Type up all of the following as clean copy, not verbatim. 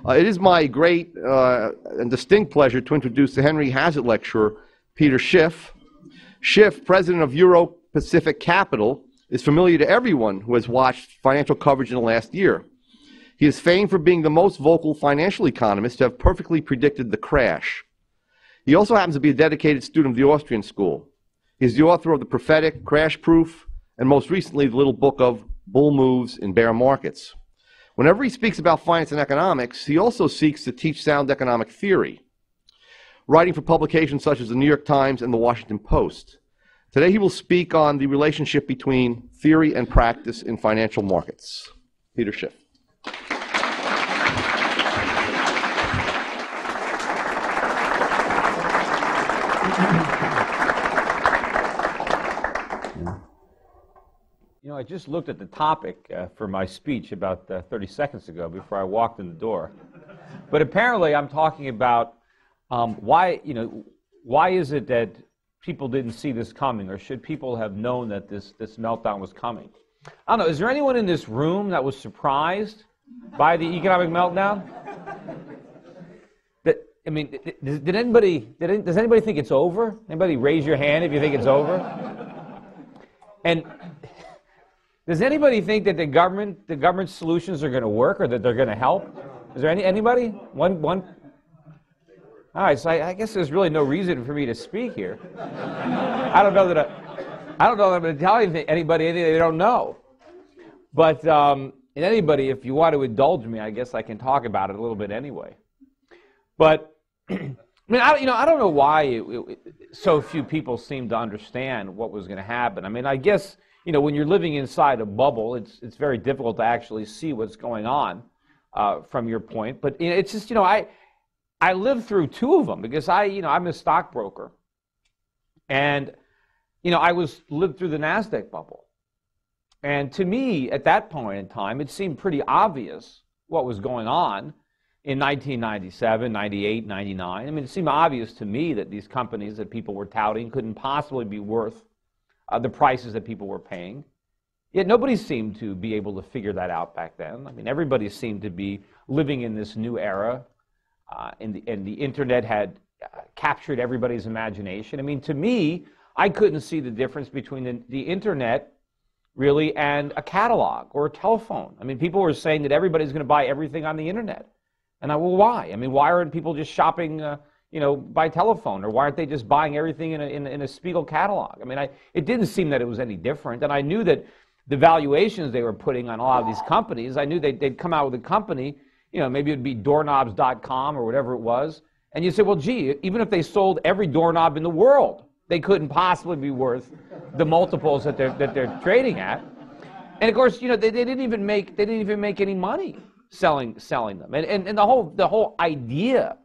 It is my great and distinct pleasure to introduce the Henry Hazlitt Lecturer, Peter Schiff. Schiff, president of Euro-Pacific Capital, is familiar to everyone who has watched financial coverage in the last year. He is famed for being the most vocal financial economist to have perfectly predicted the crash. He also happens to be a dedicated student of the Austrian school. He is the author of The Prophetic, Crash Proof, and most recently the little book of Bull Moves in Bear Markets. Whenever he speaks about finance and economics, he also seeks to teach sound economic theory, writing for publications such as the New York Times and the Washington Post. Today he will speak on the relationship between theory and practice in financial markets. Peter Schiff. You know, I just looked at the topic for my speech about 30 seconds ago before I walked in the door. But apparently I'm talking about why is it that people didn't see this coming, or should people have known that this meltdown was coming? I don't know, is there anyone in this room that was surprised by the economic meltdown? I mean, does anybody think it's over? Anybody raise your hand if you think it's over? And does anybody think that the government solutions are going to work, or that they're going to help? Is there anybody? One? All right, so I guess there's really no reason for me to speak here. I don't know that I'm going to tell anybody anything they don't know. But anybody, if you want to indulge me, I guess I can talk about it a little bit anyway. But I mean, I don't know why so few people seem to understand what was going to happen. I mean, I guess, when you're living inside a bubble, it's very difficult to actually see what's going on from your point. But it's just, I lived through two of them because I'm a stockbroker, and I lived through the NASDAQ bubble, and to me at that point in time, it seemed pretty obvious what was going on. In 1997, 98, 99, I mean, it seemed obvious to me that these companies that people were touting couldn't possibly be worth the prices that people were paying. Yet nobody seemed to be able to figure that out back then. I mean, everybody seemed to be living in this new era, and the internet had captured everybody's imagination. I mean, to me, I couldn't see the difference between the internet, really, and a catalog or a telephone. I mean, people were saying that everybody's going to buy everything on the internet. And well, why? I mean, why aren't people just shopping, by telephone, or why aren't they just buying everything in a Spiegel catalog? I mean, it didn't seem that it was any different, and I knew that the valuations they were putting on a lot of these companies, I knew they'd come out with a company, maybe it'd be doorknobs.com or whatever it was, and you say, well, gee, even if they sold every doorknob in the world, they couldn't possibly be worth the multiples that they're trading at. And of course, they didn't even make any money selling them, and the whole idea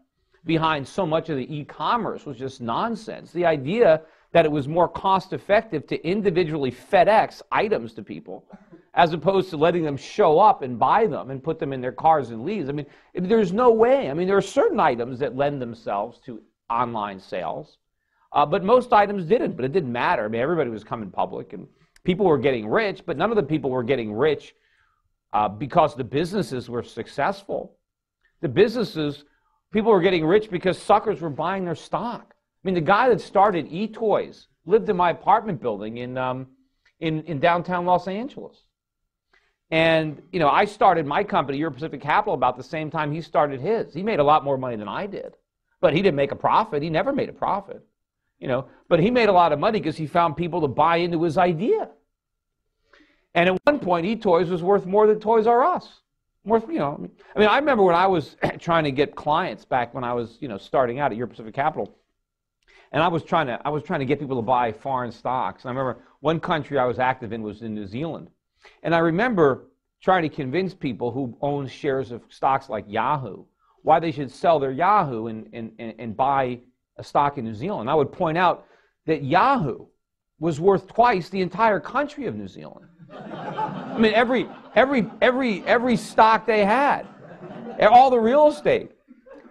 behind so much of the e-commerce was just nonsense. The idea that it was more cost effective to individually FedEx items to people as opposed to letting them show up and buy them and put them in their cars and leaves. I mean, there's no way. I mean, there are certain items that lend themselves to online sales, but most items didn't. But it didn't matter. I mean, everybody was coming public, and people were getting rich, but none of the people were getting rich because the businesses were successful. People were getting rich because suckers were buying their stock. I mean, the guy that started eToys lived in my apartment building in downtown Los Angeles. And, I started my company, Euro-Pacific Capital, about the same time he started his. He made a lot more money than I did. But he didn't make a profit. He never made a profit. But he made a lot of money because he found people to buy into his idea. And at one point, eToys was worth more than Toys R Us. I mean, I remember when I was trying to get clients back when I was, starting out at Euro-Pacific Capital, and I was trying to get people to buy foreign stocks. And I remember one country I was active in was in New Zealand, and I remember trying to convince people who owned shares of stocks like Yahoo why they should sell their Yahoo and buy a stock in New Zealand. I would point out that Yahoo was worth twice the entire country of New Zealand. I mean, every stock they had, all the real estate.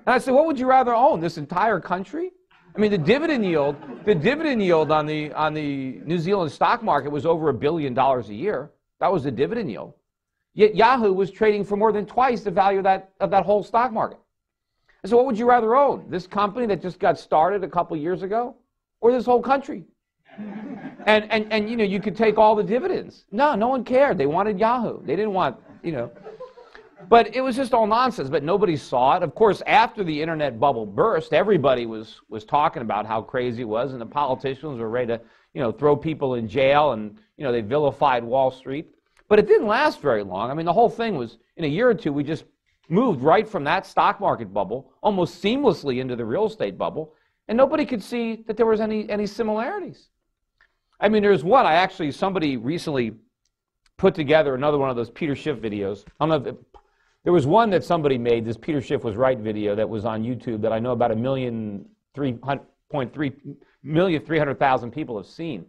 And I said, what would you rather own, this entire country? I mean, the dividend yield on the New Zealand stock market was over $1 billion a year. That was the dividend yield. Yet Yahoo was trading for more than twice the value of that whole stock market. And so what would you rather own? This company that just got started a couple years ago, or this whole country? And you know, you could take all the dividends. No one cared. They wanted Yahoo. They didn't want, you know. But it was just all nonsense, but nobody saw it. Of course, after the internet bubble burst, everybody was talking about how crazy it was, and the politicians were ready to, you know, throw people in jail, and, you know, they vilified Wall Street. But it didn't last very long. I mean, the whole thing was, in a year or two, we just moved right from that stock market bubble almost seamlessly into the real estate bubble, and nobody could see that there was any similarities. I mean, there's one, somebody recently put together another one of those Peter Schiff videos. I don't know if there was one that somebody made, this Peter Schiff was right video that was on YouTube that I know about 1,300,000 people have seen.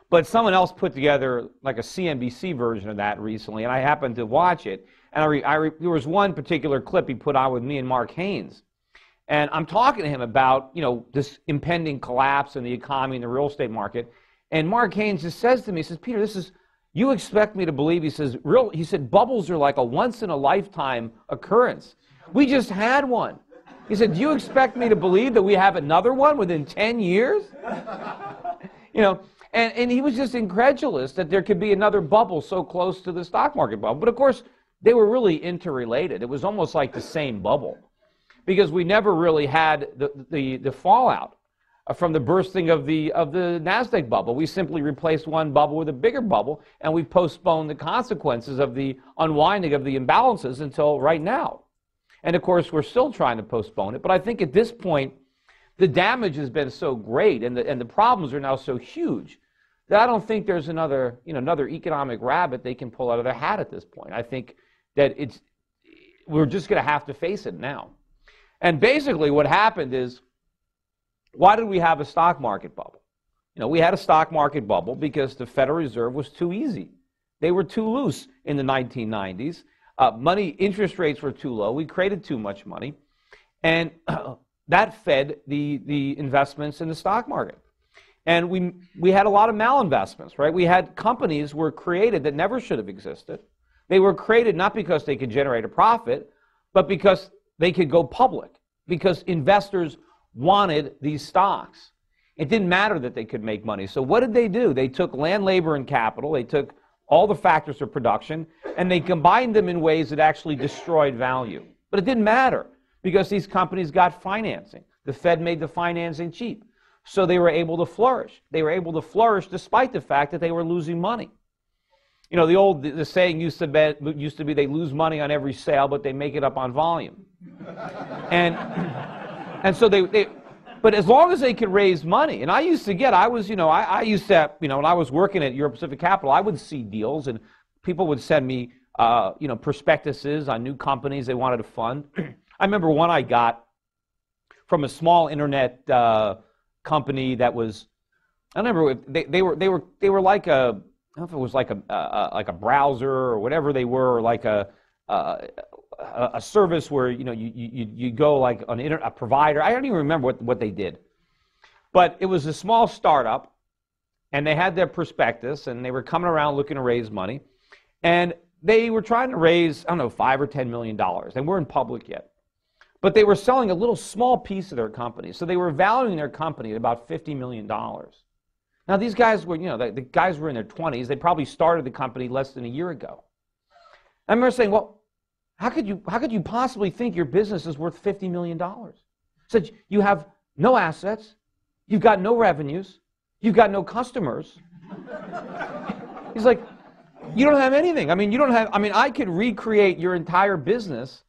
But someone else put together like a CNBC version of that recently, and I happened to watch it. And there was one particular clip he put on with me and Mark Haynes. And I'm talking to him about, you know, this impending collapse in the economy and the real estate market. And Mark Haynes just says to me, he says, Peter, you expect me to believe, he said, bubbles are like a once-in-a-lifetime occurrence. We just had one. He said, do you expect me to believe that we have another one within 10 years? You know, and he was just incredulous that there could be another bubble so close to the stock market bubble. But of course, they were really interrelated. It was almost like the same bubble, because we never really had the fallout from the bursting of the NASDAQ bubble. We simply replaced one bubble with a bigger bubble, and we postponed the consequences of the unwinding of the imbalances until right now. And of course, we're still trying to postpone it. But I think at this point, the damage has been so great, and the problems are now so huge, that I don't think there's another economic rabbit they can pull out of their hat at this point. I think that we're just going to have to face it now. And basically what happened is, why did we have a stock market bubble? You know, we had a stock market bubble because the Federal Reserve was too easy. They were too loose in the 1990s. Interest rates were too low. We created too much money. And that fed the investments in the stock market. And we had a lot of malinvestments, right? We had companies were created that never should have existed. They were created not because they could generate a profit, but because they could go public, because investors wanted these stocks. It didn't matter that they could make money. So what did they do? They took land, labor, and capital. They took all the factors of production, and they combined them in ways that actually destroyed value. But it didn't matter, because these companies got financing. The Fed made the financing cheap. So they were able to flourish. They were able to flourish despite the fact that they were losing money. You know, the saying used to be they lose money on every sale, but they make it up on volume. And so but as long as they could raise money, and I used to, when I was working at Europe Pacific Capital, I would see deals, and people would send me, prospectuses on new companies they wanted to fund. I remember one I got from a small internet company that was, I remember they were like a, I don't know if it was like a browser or whatever they were, or like a service where you go like on a provider. I don't even remember what they did, but it was a small startup, and they had their prospectus, and they were coming around looking to raise money, and they were trying to raise, I don't know, $5 or $10 million. They weren't public yet, but they were selling a little small piece of their company, so they were valuing their company at about $50 million. Now these guys were, the guys were in their 20s. They probably started the company less than a year ago. I remember saying, well, how could you possibly think your business is worth $50 million? Said, you have no assets, you've got no revenues, you've got no customers. He's like, you don't have anything. I could recreate your entire business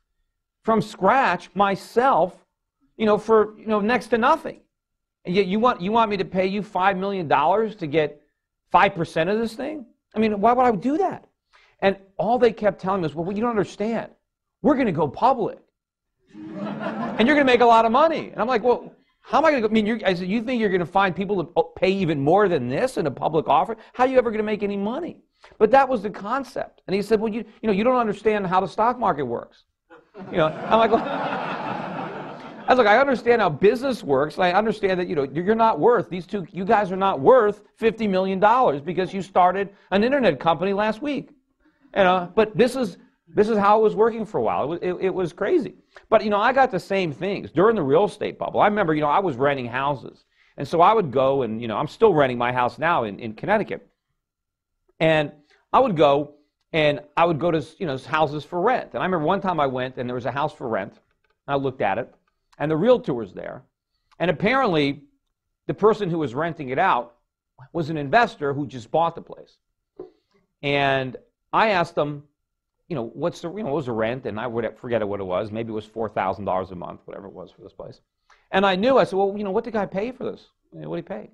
from scratch myself, for next to nothing. And yet you want me to pay you $5 million to get 5% of this thing? Why would I do that? And all they kept telling me was, well, you don't understand. We're going to go public. And you're going to make a lot of money. And I'm like, well, how am I going to go? I said, you think you're going to find people to pay even more than this in a public offer? How are you ever going to make any money? But that was the concept. And he said, well, you don't understand how the stock market works. I'm like, well, I was like, I understand how business works. And I understand that, you're not worth, you guys are not worth $50 million because you started an internet company last week. But this is how it was working for a while. It was crazy. But, I got the same things during the real estate bubble. I remember, I was renting houses. And so I would go and, I'm still renting my house now in Connecticut. And I would go to, houses for rent. And I remember one time I went and there was a house for rent. I looked at it and the realtor was there. And apparently the person who was renting it out was an investor who just bought the place. And I asked them, what was the rent? And I would forget what it was. Maybe it was $4,000 a month, whatever it was for this place. And I said, well, what did the guy pay for this? What did he pay?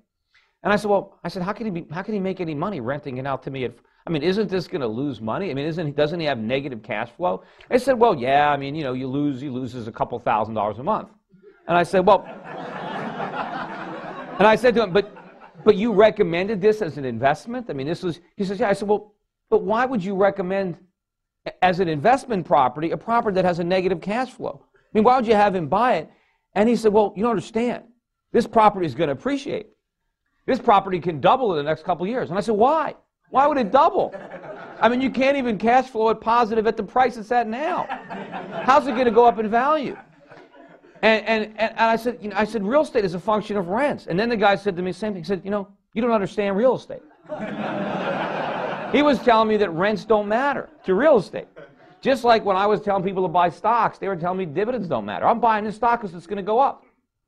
And I said, how can he make any money renting it out to me? Isn't this going to lose money? Doesn't he have negative cash flow? They said, well, yeah, he loses a couple $1,000s a month. And I said, well, and I said to him, but you recommended this as an investment? He says, yeah. I said, well, but why would you recommend as an investment property, a property that has a negative cash flow? Why would you have him buy it? And he said, well, you don't understand. This property is going to appreciate. This property can double in the next couple of years. And I said, why? Why would it double? You can't even cash flow it positive at the price it's at now. How's it going to go up in value? And I said, real estate is a function of rents. And then the guy said to me the same thing. He said, you don't understand real estate. He was telling me that rents don't matter to real estate. Just like when I was telling people to buy stocks, they were telling me dividends don't matter. I'm buying this stock because it's going to go up.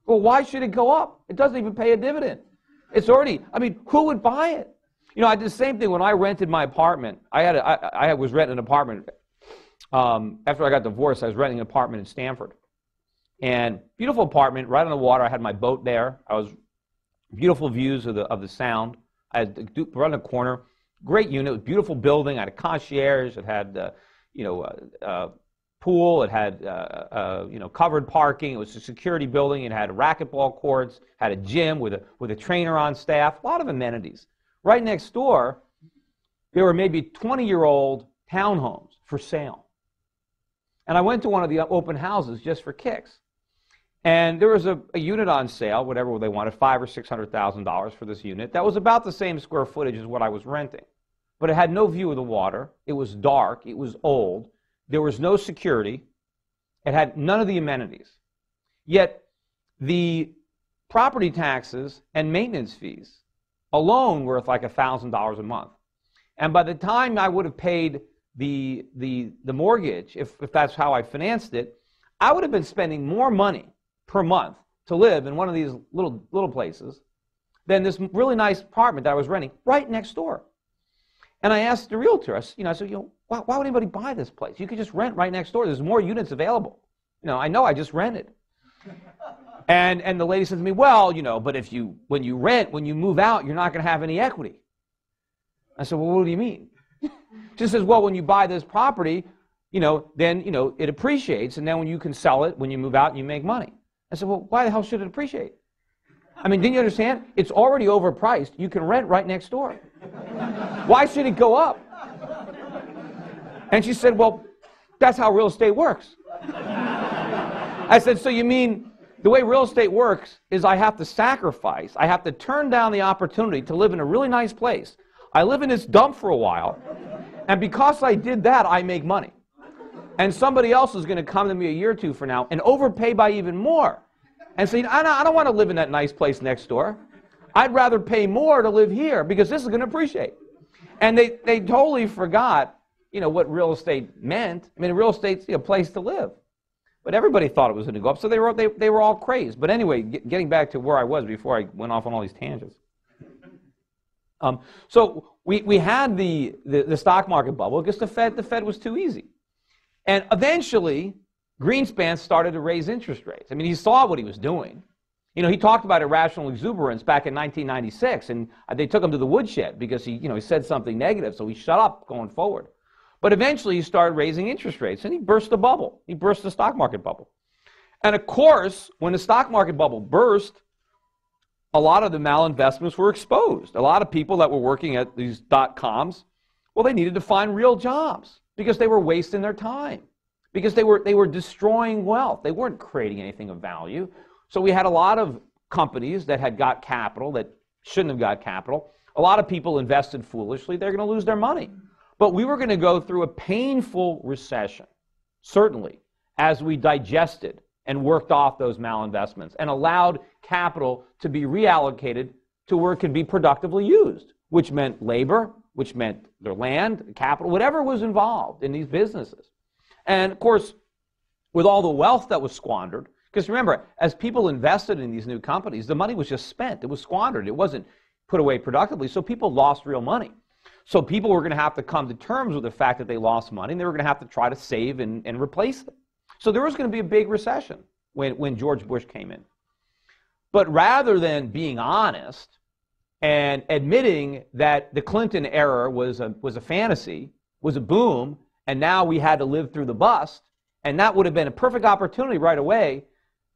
Well, why should it go up? It doesn't even pay a dividend. It's already, who would buy it? I did the same thing when I rented my apartment. I was renting an apartment. After I got divorced, I was renting an apartment in Stamford. And beautiful apartment, right on the water. I had my boat there. Beautiful views of the sound. I had right in the corner. Great unit, beautiful building. I had a concierge. It had, pool. It had, covered parking. It was a security building. It had racquetball courts. Had a gym with a trainer on staff. A lot of amenities. Right next door, there were maybe 20-year-old townhomes for sale. And I went to one of the open houses just for kicks. And there was a unit on sale, whatever they wanted, $500,000 or $600,000 for this unit. That was about the same square footage as what I was renting. But it had no view of the water. It was dark. It was old. There was no security. It had none of the amenities. Yet the property taxes and maintenance fees alone worth like $1,000 a month. And by the time I would have paid the mortgage, if that's how I financed it, I would have been spending more money per month to live in one of these little places than this really nice apartment that I was renting right next door. And I asked the realtor, I said, why would anybody buy this place? You could just rent right next door. There's more units available. I know I just rented. And the lady said to me, well, but when you move out, you're not going to have any equity. I said, well, what do you mean? She says, well, when you buy this property, then, it appreciates, and then when you can sell it, when you move out, you make money. I said, well, why the hell should it appreciate? Didn't you understand? It's already overpriced. You can rent right next door. Why should it go up? And she said, well, that's how real estate works. I said, so you mean the way real estate works is I have to sacrifice, I have to turn down the opportunity to live in a really nice place. I live in this dump for a while, and because I did that, I make money. And somebody else is going to come to me a year or two from now and overpay by even more. And say, I don't want to live in that nice place next door. I'd rather pay more to live here because this is going to appreciate. And they totally forgot, what real estate meant. Real estate's a place to live. But everybody thought it was going to go up, so they were all crazed. But anyway, getting back to where I was before I went off on all these tangents. So we had the stock market bubble because the Fed was too easy. And eventually, Greenspan started to raise interest rates. He saw what he was doing. He talked about irrational exuberance back in 1996, and they took him to the woodshed because he said something negative, so he shut up going forward. But eventually, he started raising interest rates, and he burst the bubble. He burst the stock market bubble. And of course, when the stock market bubble burst, a lot of the malinvestments were exposed. A lot of people that were working at these .coms, well, they needed to find real jobs because they were wasting their time, because they were destroying wealth. They weren't creating anything of value. So we had a lot of companies that had got capital that shouldn't have got capital. A lot of people invested foolishly. They're going to lose their money. But we were going to go through a painful recession, certainly, as we digested and worked off those malinvestments and allowed capital to be reallocated to where it could be productively used, which meant labor, which meant their land, capital, whatever was involved in these businesses. And of course, with all the wealth that was squandered, because remember, as people invested in these new companies, the money was just spent. It was squandered. It wasn't put away productively, so people lost real money. So people were going to have to come to terms with the fact that they lost money, and they were going to have to try to save and replace it. So there was going to be a big recession when George Bush came in. But rather than being honest and admitting that the Clinton era was a fantasy, was a boom, and now we had to live through the bust, and that would have been a perfect opportunity right away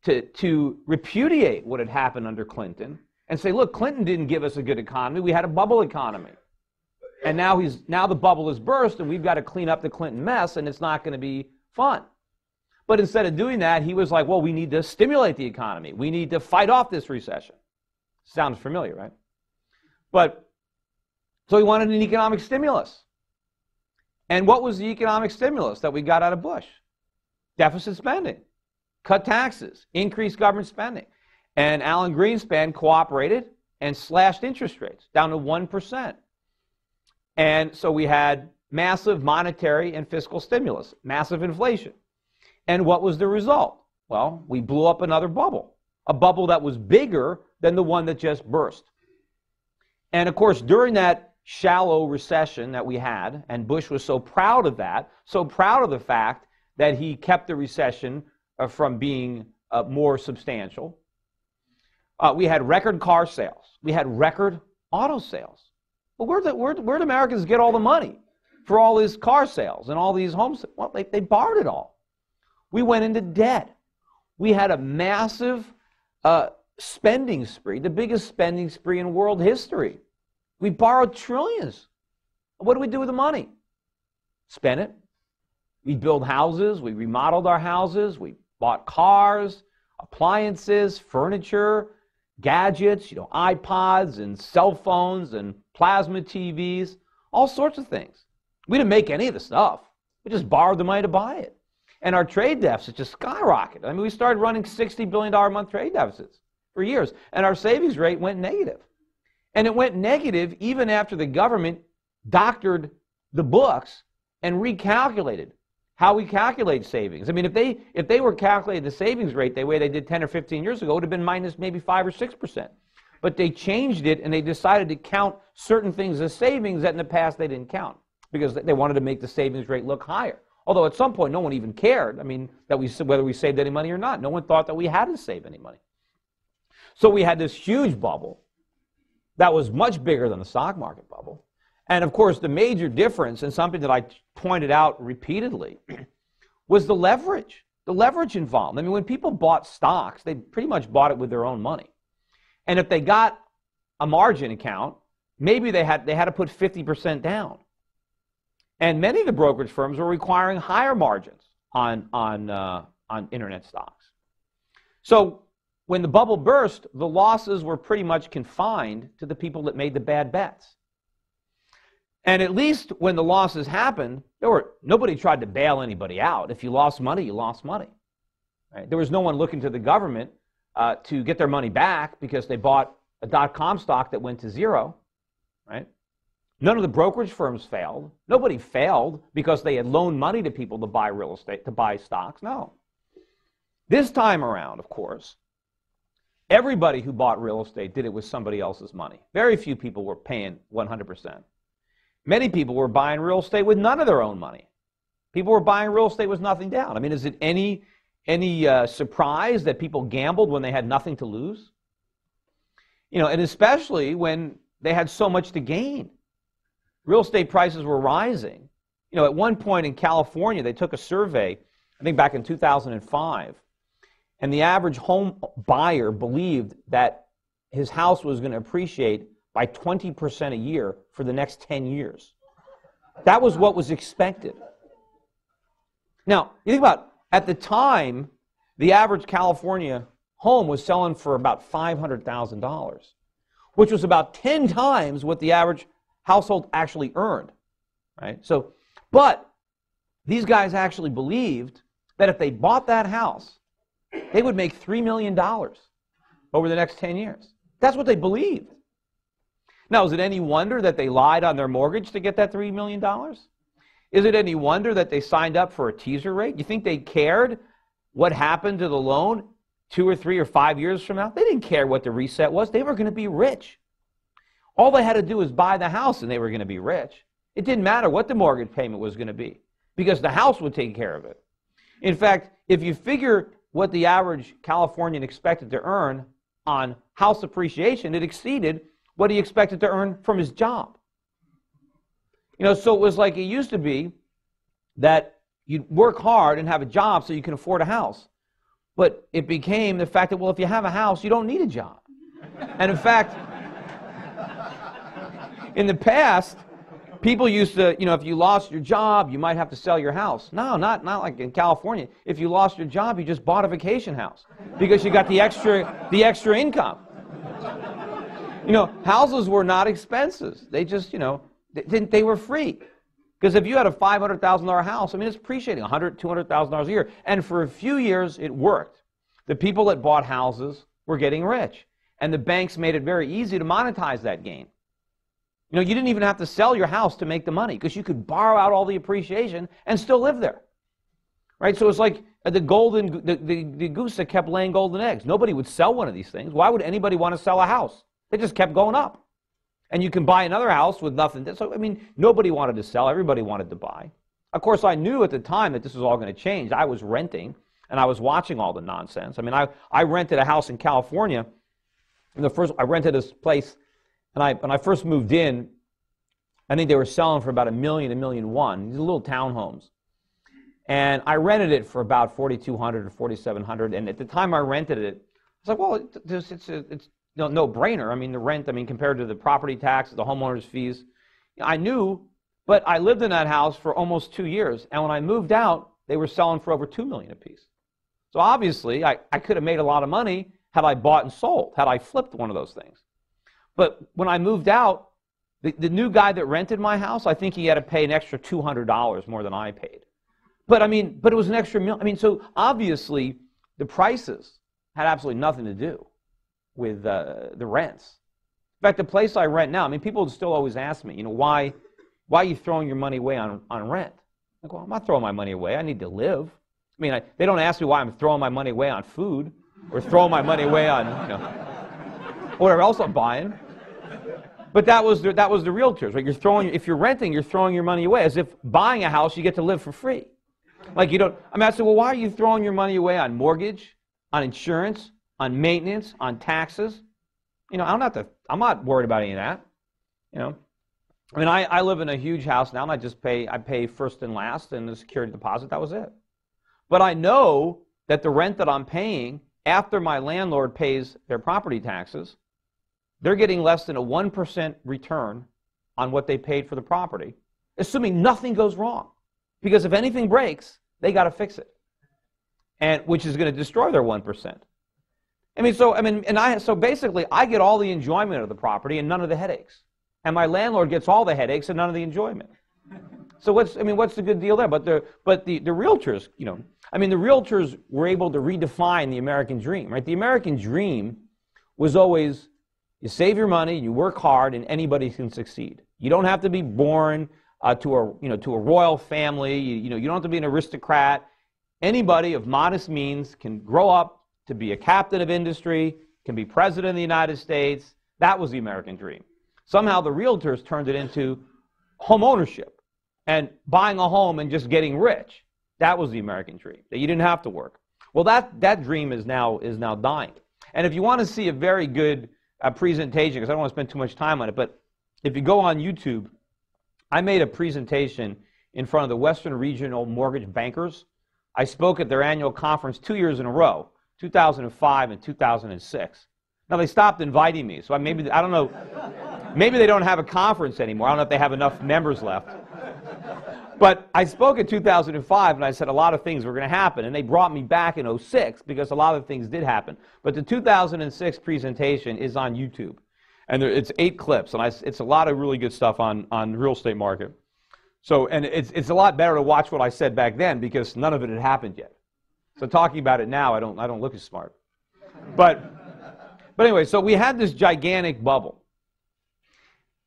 to repudiate what had happened under Clinton and say, look, Clinton didn't give us a good economy. We had a bubble economy. And now the bubble has burst, and we've got to clean up the Clinton mess, and it's not going to be fun. But instead of doing that, he was like, well, we need to stimulate the economy. We need to fight off this recession. Sounds familiar, right? So he wanted an economic stimulus. And what was the economic stimulus that we got out of Bush? Deficit spending, cut taxes, increase government spending. And Alan Greenspan cooperated and slashed interest rates down to 1%. And so we had massive monetary and fiscal stimulus, massive inflation. And what was the result? Well, we blew up another bubble, a bubble that was bigger than the one that just burst. And of course, during that shallow recession that we had, and Bush was so proud of that, so proud of the fact that he kept the recession from being more substantial, we had record car sales. We had record auto sales. Well, where'd Americans get all the money for all these car sales and all these homes? Well, they borrowed it all. We went into debt. We had a massive spending spree, the biggest spending spree in world history. We borrowed trillions. What do we do with the money? Spend it. We built houses. We remodeled our houses. We bought cars, appliances, furniture, gadgets, iPods and cell phones and plasma TVs, all sorts of things. We didn't make any of the stuff. We just borrowed the money to buy it. And our trade deficit just skyrocketed. I mean, we started running $60 billion a month trade deficits for years. And our savings rate went negative. And it went negative even after the government doctored the books and recalculated how we calculate savings. I mean, if they were calculating the savings rate the way they did 10 or 15 years ago, it would have been minus maybe 5 or 6%. But they changed it, and they decided to count certain things as savings that in the past they didn't count because they wanted to make the savings rate look higher. Although at some point no one even cared, I mean, whether we saved any money or not. No one thought that we had to save any money. So we had this huge bubble that was much bigger than the stock market bubble. And of course, the major difference, and something that I pointed out repeatedly, was the leverage involved. I mean, when people bought stocks, they pretty much bought it with their own money. And if they got a margin account, maybe they had to put 50% down. And many of the brokerage firms were requiring higher margins on internet stocks. So when the bubble burst, the losses were pretty much confined to the people that made the bad bets. And at least when the losses happened, nobody tried to bail anybody out. If you lost money, you lost money. Right? There was no one looking to the government to get their money back because they bought a dot-com stock that went to zero. Right? None of the brokerage firms failed. Nobody failed because they had loaned money to people to buy real estate, to buy stocks. No. This time around, of course, everybody who bought real estate did it with somebody else's money. Very few people were paying 100%. Many people were buying real estate with none of their own money. People were buying real estate with nothing down. I mean, is it any surprise that people gambled when they had nothing to lose? And especially when they had so much to gain. Real estate prices were rising. At one point in California, they took a survey, I think back in 2005, and the average home buyer believed that his house was going to appreciate by 20% a year for the next 10 years. That was what was expected. Now, you think about, at the time, the average California home was selling for about $500,000, which was about 10 times what the average household actually earned. right? So, but these guys actually believed that if they bought that house, they would make $3 million over the next 10 years. That's what they believed. Now, is it any wonder that they lied on their mortgage to get that $3 million? Is it any wonder that they signed up for a teaser rate? You think they cared what happened to the loan 2 or 3 or 5 years from now? They didn't care what the reset was. They were going to be rich. All they had to do was buy the house and they were going to be rich. It didn't matter what the mortgage payment was going to be because the house would take care of it. In fact, if you figure what the average Californian expected to earn on house appreciation, it exceeded what he expected to earn from his job. So it was like it used to be that you'd work hard and have a job so you can afford a house. But it became the fact that, well, if you have a house, you don't need a job. And in fact, in the past, people used to, if you lost your job, you might have to sell your house. No, not like in California. If you lost your job, you just bought a vacation house because you got the extra income. Houses were not expenses. They just, they were free. Because if you had a $500,000 house, it's appreciating $100,000, $200,000 a year. And for a few years, it worked. The people that bought houses were getting rich. And the banks made it very easy to monetize that gain. You didn't even have to sell your house to make the money because you could borrow out all the appreciation and still live there. Right? So it's like the goose that kept laying golden eggs. Nobody would sell one of these things. Why would anybody want to sell a house? They just kept going up. And you can buy another house with nothing. So, nobody wanted to sell. Everybody wanted to buy. Of course, I knew at the time that this was all going to change. I was renting, and I was watching all the nonsense. I rented a house in California. And I rented this place, and when I first moved in, I think they were selling for about $1 million, $1.1 million. These little townhomes. And I rented it for about $4,200 or $4,700. And at the time I rented it, I was like, well, it's no-brainer. The rent, compared to the property tax, the homeowner's fees. I knew, but I lived in that house for almost 2 years. And when I moved out, they were selling for over $2 million apiece. So obviously, I could have made a lot of money had I bought and sold, had I flipped one of those things. But when I moved out, the new guy that rented my house, I think he had to pay an extra $200 more than I paid. But it was an extra million. So obviously, the prices had absolutely nothing to do with the rents. In fact, the place I rent now, people still always ask me, why are you throwing your money away on rent? I go, well, I'm not throwing my money away. I need to live. They don't ask me why I'm throwing my money away on food or throwing my money away on, whatever else I'm buying. But that was the realtors, right? If you're renting, you're throwing your money away. As if buying a house, you get to live for free. I said, well, why are you throwing your money away on mortgage, on insurance, on maintenance, on taxes? I'm not worried about any of that. I live in a huge house now, and I pay first and last and the security deposit. That was it. But I know that the rent that I'm paying after my landlord pays their property taxes, they're getting less than a 1% return on what they paid for the property, assuming nothing goes wrong. Because if anything breaks, they got to fix it, and which is going to destroy their 1%. So basically, I get all the enjoyment of the property and none of the headaches, and my landlord gets all the headaches and none of the enjoyment. So what's the good deal there? But the realtors, the realtors were able to redefine the American dream, right? The American dream was always you save your money, you work hard, and anybody can succeed. You don't have to be born to a royal family. You don't have to be an aristocrat. Anybody of modest means can grow up to be a captain of industry, can be president of the United States. That was the American dream. Somehow the realtors turned it into home ownership and buying a home and just getting rich. That was the American dream, that you didn't have to work. Well, that dream is now dying. And if you want to see a very good presentation, because I don't want to spend too much time on it, but if you go on YouTube, I made a presentation in front of the Western Regional Mortgage Bankers. I spoke at their annual conference 2 years in a row, 2005 and 2006. Now, they stopped inviting me, so I don't know, maybe they don't have a conference anymore. I don't know if they have enough members left. But I spoke in 2005, and I said a lot of things were going to happen, and they brought me back in 2006 because a lot of things did happen. But the 2006 presentation is on YouTube, and it's 8 clips, and it's a lot of really good stuff on the real estate market. So, and it's a lot better to watch what I said back then because none of it had happened yet. So talking about it now, I don't look as smart. But anyway, so we had this gigantic bubble.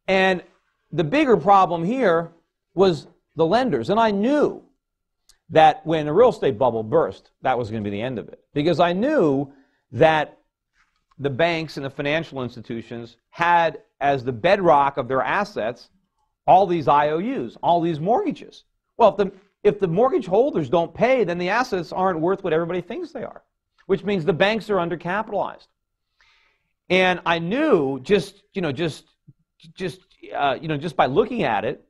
And the bigger problem here was the lenders. And I knew that when the real estate bubble burst, that was going to be the end of it. Because I knew that the banks and the financial institutions had as the bedrock of their assets all these IOUs, all these mortgages. Well, if the mortgage holders don't pay, then the assets aren't worth what everybody thinks they are, which means the banks are undercapitalized. And I knew just by looking at it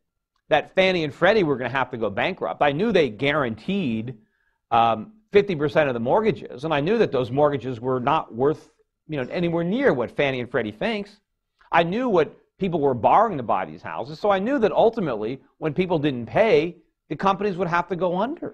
that Fannie and Freddie were going to have to go bankrupt. I knew they guaranteed 50% of the mortgages, and I knew that those mortgages were not worth anywhere near what Fannie and Freddie thinks. I knew what people were borrowing to buy these houses, so I knew that ultimately, when people didn't pay, the companies would have to go under.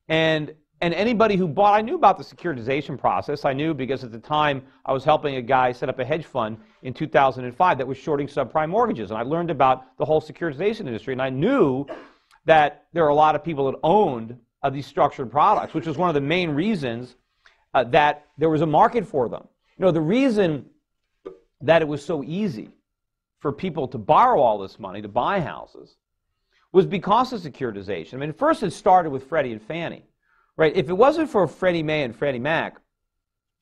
And anybody who bought, I knew about the securitization process. I knew because at the time I was helping a guy set up a hedge fund in 2005 that was shorting subprime mortgages, and I learned about the whole securitization industry, and I knew that there are a lot of people that owned these structured products, which was one of the main reasons that there was a market for them. The reason that it was so easy for people to borrow all this money to buy houses was because of securitization. I mean, first it started with Freddie and Fannie, right? If it wasn't for Freddie Mae and Freddie Mac,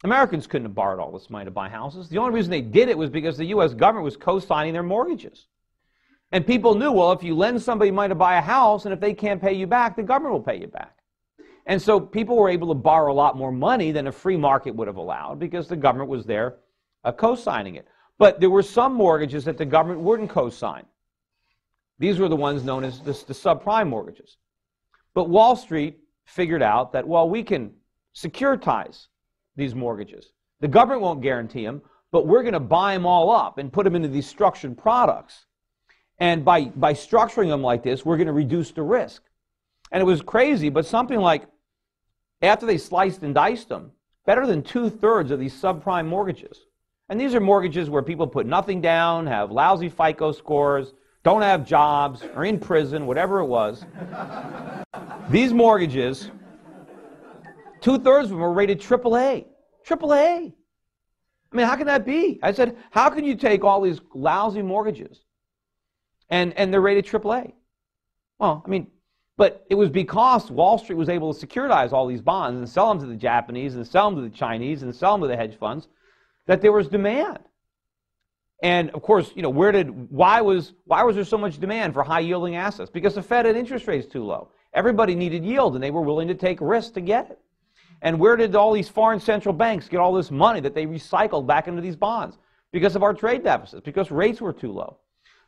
Americans couldn't have borrowed all this money to buy houses. The only reason they did it was because the U.S. government was co-signing their mortgages. And people knew, well, if you lend somebody money to buy a house, and if they can't pay you back, the government will pay you back. And so people were able to borrow a lot more money than a free market would have allowed because the government was there co-signing it. But there were some mortgages that the government wouldn't co-sign. These were the ones known as the subprime mortgages. But Wall Street figured out that, well, we can securitize these mortgages. The government won't guarantee them, but we're going to buy them all up and put them into these structured products. And by structuring them like this, we're going to reduce the risk. And it was crazy, but something like, after they sliced and diced them, better than 2/3 of these subprime mortgages. And these are mortgages where people put nothing down, have lousy FICO scores, don't have jobs, are in prison, whatever it was. These mortgages, 2/3 of them were rated AAA. AAA. I mean, how can that be? I said, how can you take all these lousy mortgages and they're rated AAA? Well, I mean, but it was because Wall Street was able to securitize all these bonds and sell them to the Japanese and sell them to the Chinese and sell them to the hedge funds that there was demand. And of course, why was there so much demand for high-yielding assets? Because the Fed had interest rates too low. Everybody needed yield, and they were willing to take risks to get it. And where did all these foreign central banks get all this money that they recycled back into these bonds? Because of our trade deficits, because rates were too low.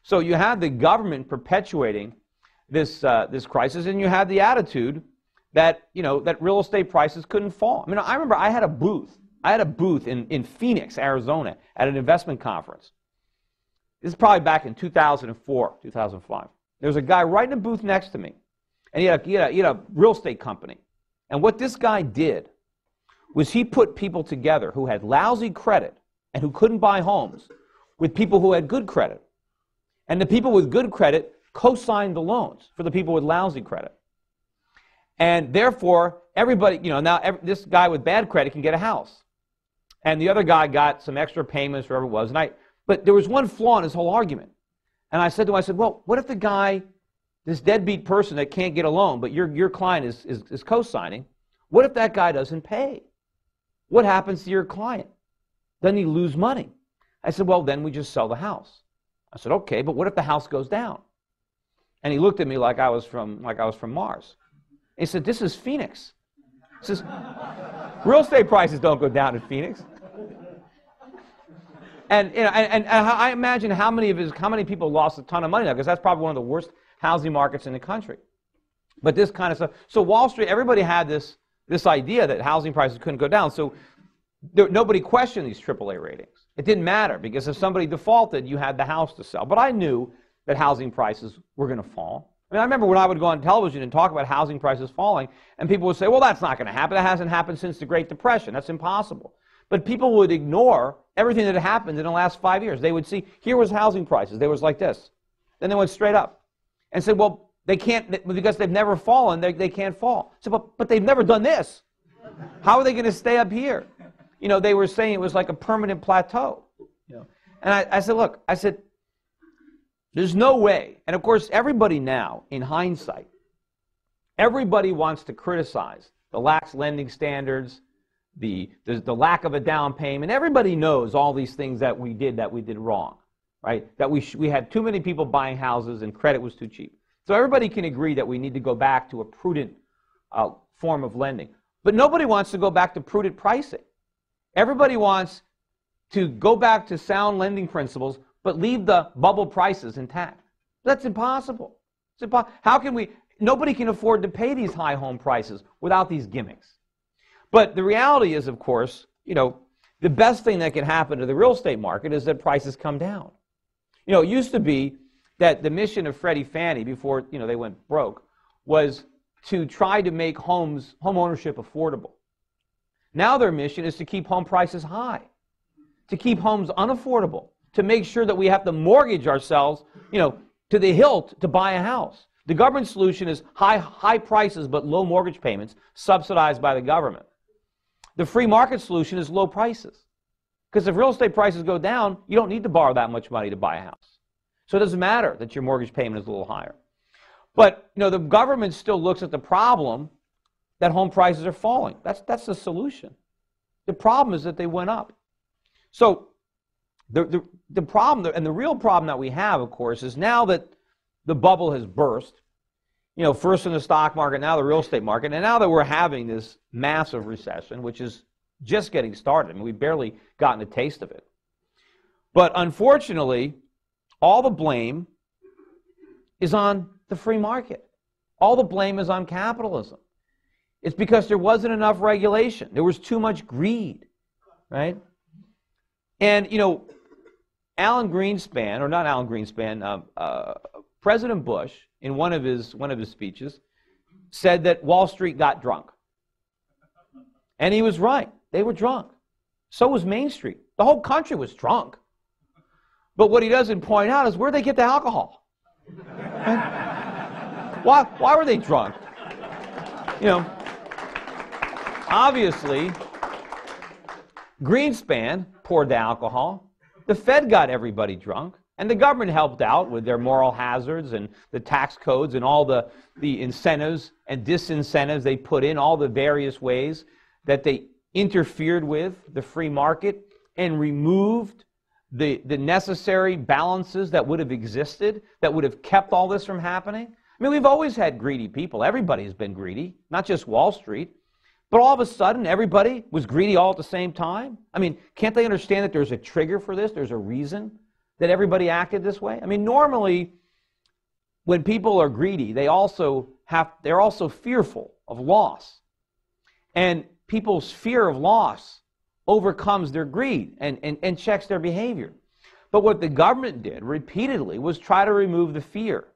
So you had the government perpetuating this crisis, and you had the attitude that that real estate prices couldn't fall. I mean, I remember I had a booth. In Phoenix, Arizona, at an investment conference. This is probably back in 2004, 2005. There was a guy right in a booth next to me, and he had a real estate company. And what this guy did was he put people together who had lousy credit and who couldn't buy homes with people who had good credit. And the people with good credit co-signed the loans for the people with lousy credit. And therefore, everybody, this guy with bad credit can get a house. And the other guy got some extra payments, whatever it was. But there was one flaw in his whole argument. And I said to him, well, what if the guy, this deadbeat person that can't get a loan, but your client is co-signing, what if that guy doesn't pay? What happens to your client? Doesn't he lose money? I said, well, then we just sell the house. I said, okay, but what if the house goes down? And he looked at me like I was from Mars. And he said, this is Phoenix. He says, real estate prices don't go down in Phoenix. And I imagine how many people lost a ton of money now, because that's probably one of the worst housing markets in the country. But this kind of stuff. So Wall Street, everybody had this idea that housing prices couldn't go down. So nobody questioned these AAA ratings. It didn't matter, because if somebody defaulted, you had the house to sell. But I knew that housing prices were going to fall. I mean, I remember when I would go on television and talk about housing prices falling, and people would say, well, that's not going to happen. That hasn't happened since the Great Depression. That's impossible. But people would ignore everything that had happened in the last 5 years. They would see, here was housing prices. They was like this. Then they went straight up. and said, well, they can't, because they've never fallen, they can't fall. I said, but they've never done this. How are they going to stay up here? You know, they were saying it was like a permanent plateau. You know? And I said, look, I said, there's no way. And of course, everybody now, in hindsight, everybody wants to criticize the lax lending standards, the lack of a down payment. Everybody knows all these things that we did wrong, right? That we had too many people buying houses and credit was too cheap. So everybody can agree that we need to go back to a prudent form of lending. But nobody wants to go back to prudent pricing. Everybody wants to go back to sound lending principles, but leave the bubble prices intact. That's impossible. How can we? Nobody can afford to pay these high home prices without these gimmicks. But the reality is, of course, you know, the best thing that can happen to the real estate market is that prices come down. You know, it used to be that the mission of Freddie Fannie before, you know, they went broke was to try to make home ownership affordable. Now their mission is to keep home prices high, to keep homes unaffordable, to make sure that we have to mortgage ourselves, you know, to the hilt to buy a house. The government solution is high prices but low mortgage payments subsidized by the government. The free market solution is low prices. Because if real estate prices go down, you don't need to borrow that much money to buy a house. So it doesn't matter that your mortgage payment is a little higher. But you know, the government still looks at the problem that home prices are falling. That's the solution. The problem is that they went up. So the problem, and the real problem that we have, of course, is now that the bubble has burst, you know, first in the stock market, now the real estate market, and now that we're having this massive recession, which is just getting started. I mean, we've barely gotten a taste of it. But unfortunately, all the blame is on the free market. All the blame is on capitalism. It's because there wasn't enough regulation. There was too much greed, right? And, you know, Alan Greenspan, or not Alan Greenspan, President Bush, in one of his speeches, said that Wall Street got drunk. And he was right. They were drunk. So was Main Street. The whole country was drunk. But what he doesn't point out is where'd they get the alcohol? Why were they drunk? You know, obviously, Greenspan poured the alcohol. The Fed got everybody drunk. And the government helped out with their moral hazards and the tax codes and all the incentives and disincentives they put in, all the various ways that they interfered with the free market and removed the necessary balances that would have existed, that would have kept all this from happening. I mean, we've always had greedy people. Everybody's been greedy, not just Wall Street. But all of a sudden, everybody was greedy all at the same time? I mean, can't they understand that there's a trigger for this? There's a reason that everybody acted this way? I mean, normally, when people are greedy, they're also fearful of loss. And people's fear of loss overcomes their greed and checks their behavior. But what the government did repeatedly was try to remove the fear.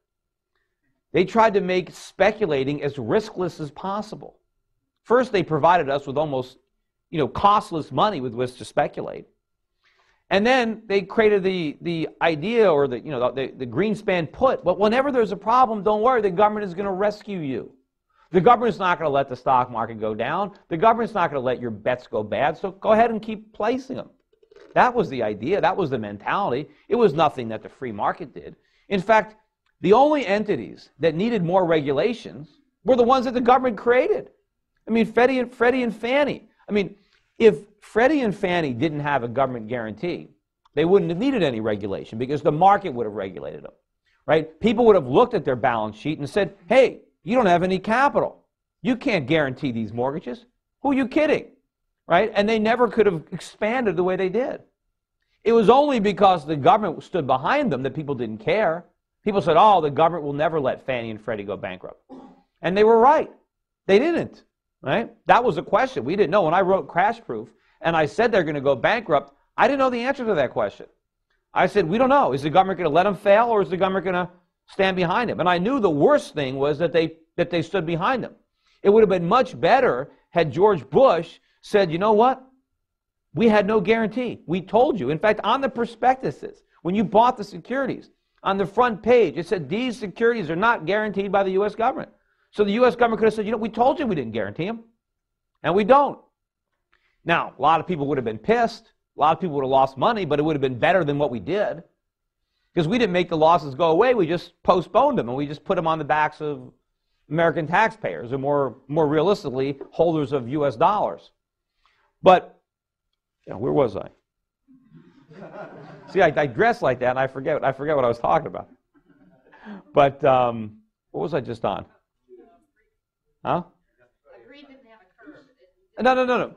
They tried to make speculating as riskless as possible. First, they provided us with almost, you know, costless money with which to speculate. And then they created the idea, or the Greenspan put, but whenever there's a problem, don't worry, the government is going to rescue you. The government's not going to let the stock market go down. The government's not going to let your bets go bad, so go ahead and keep placing them. That was the idea. That was the mentality. It was nothing that the free market did. In fact, the only entities that needed more regulations were the ones that the government created. I mean, Freddie and Fannie. I mean, if Freddie and Fannie didn't have a government guarantee, they wouldn't have needed any regulation because the market would have regulated them, right? People would have looked at their balance sheet and said, hey, you don't have any capital. You can't guarantee these mortgages. Who are you kidding, right? And they never could have expanded the way they did. It was only because the government stood behind them that people didn't care. People said, oh, the government will never let Fannie and Freddie go bankrupt. And they were right. They didn't. Right? That was a question. We didn't know. When I wrote Crash Proof and I said they're going to go bankrupt, I didn't know the answer to that question. I said, we don't know. Is the government going to let them fail, or is the government going to stand behind them? And I knew the worst thing was that they stood behind them. It would have been much better had George Bush said, you know what? We had no guarantee. We told you. In fact, on the prospectuses, when you bought the securities, On the front page, it said these securities are not guaranteed by the U.S. government. So the U.S. government could have said, you know, we told you we didn't guarantee them, and we don't. Now, a lot of people would have been pissed. A lot of people would have lost money, but it would have been better than what we did. Because we didn't make the losses go away, we just postponed them, and we just put them on the backs of American taxpayers, or more realistically, holders of U.S. dollars. But, you know, where was I? See, I digress like that, and I forget what I was talking about. But what was I just on? Huh? No.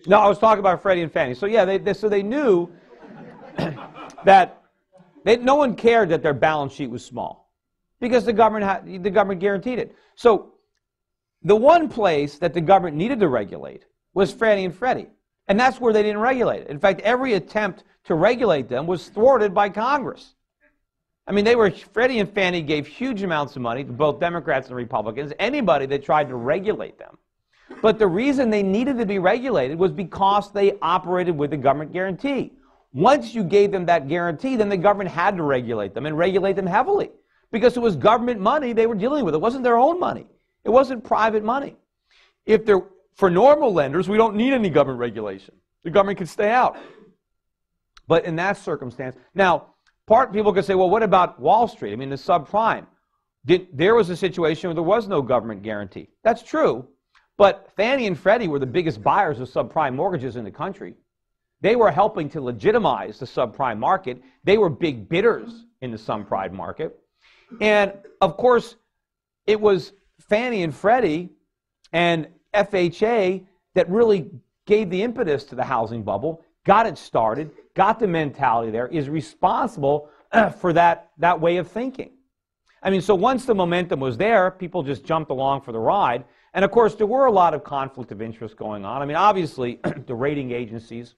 No, I was talking about Freddie and Fannie. So yeah, they knew that no one cared that their balance sheet was small because the government guaranteed it. So the one place that the government needed to regulate was Fannie and Freddie. And that's where they didn't regulate it. In fact, every attempt to regulate them was thwarted by Congress. I mean, Freddie and Fannie gave huge amounts of money to both Democrats and Republicans, anybody that tried to regulate them. But the reason they needed to be regulated was because they operated with a government guarantee. Once you gave them that guarantee, then the government had to regulate them and regulate them heavily because it was government money they were dealing with. It wasn't their own money. It wasn't private money. For normal lenders, we don't need any government regulation. The government can stay out. But in that circumstance, now, people could say, well, what about Wall Street? I mean, the subprime. There was a situation where there was no government guarantee. That's true, but Fannie and Freddie were the biggest buyers of subprime mortgages in the country. They were helping to legitimize the subprime market. They were big bidders in the subprime market. And, of course, it was Fannie and Freddie and FHA that really gave the impetus to the housing bubble, got it started, got the mentality there, is responsible for that way of thinking. I mean, so once the momentum was there, people just jumped along for the ride. And of course, there were a lot of conflict of interest going on. I mean, obviously, the rating agencies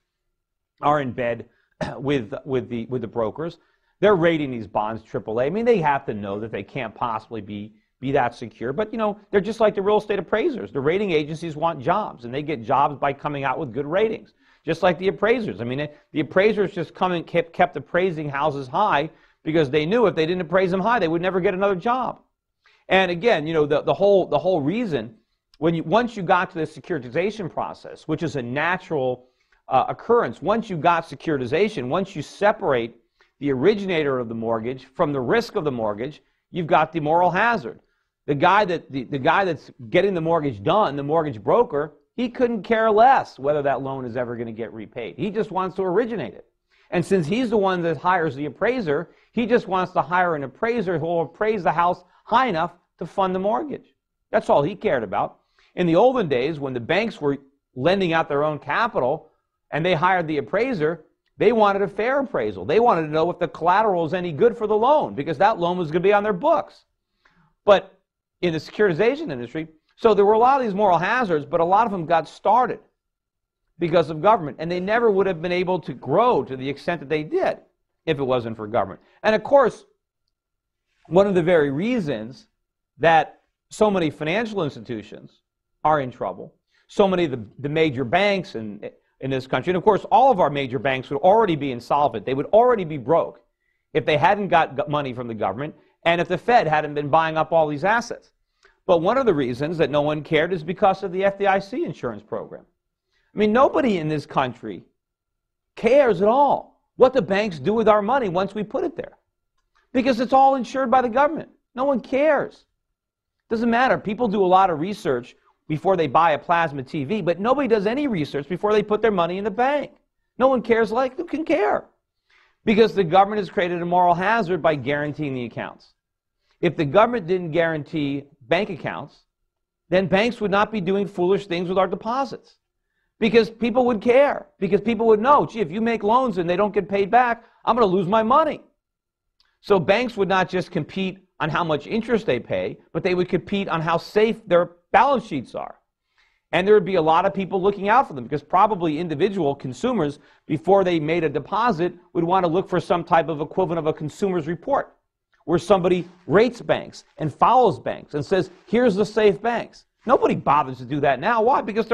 are in bed with the brokers. They're rating these bonds AAA. I mean, they have to know that they can't possibly be that secure. But, you know, they're just like the real estate appraisers. The rating agencies want jobs, and they get jobs by coming out with good ratings. Just like the appraisers. I mean, the appraisers just kept appraising houses high because they knew if they didn't appraise them high, they would never get another job. And again, you know, the whole reason, once you got to the securitization process, which is a natural occurrence, once you got securitization, once you separate the originator of the mortgage from the risk of the mortgage, you've got the moral hazard. The guy that's getting the mortgage done, the mortgage broker, he couldn't care less whether that loan is ever going to get repaid. He just wants to originate it. And since he's the one that hires the appraiser, he just wants to hire an appraiser who will appraise the house high enough to fund the mortgage. That's all he cared about. In the olden days, when the banks were lending out their own capital and they hired the appraiser, they wanted a fair appraisal. They wanted to know if the collateral was any good for the loan because that loan was going to be on their books. But in the securitization industry, so there were a lot of these moral hazards, but a lot of them got started because of government. And they never would have been able to grow to the extent that they did if it wasn't for government. And of course, one of the very reasons that so many financial institutions are in trouble, so many of the major banks in this country, and of course all of our major banks would already be insolvent. They would already be broke if they hadn't got money from the government and if the Fed hadn't been buying up all these assets. But one of the reasons that no one cared is because of the FDIC insurance program. I mean, nobody in this country cares at all what the banks do with our money once we put it there. Because it's all insured by the government. No one cares. Doesn't matter. People do a lot of research before they buy a plasma TV, but nobody does any research before they put their money in the bank. No one cares. Like, who can care? Because the government has created a moral hazard by guaranteeing the accounts. If the government didn't guarantee bank accounts, then banks would not be doing foolish things with our deposits. Because people would care. Because people would know, gee, if you make loans and they don't get paid back, I'm going to lose my money. So banks would not just compete on how much interest they pay, but they would compete on how safe their balance sheets are. And there would be a lot of people looking out for them because probably individual consumers, before they made a deposit, would want to look for some type of equivalent of a consumer's report where somebody rates banks and follows banks and says, here's the safe banks. Nobody bothers to do that now. Why? Because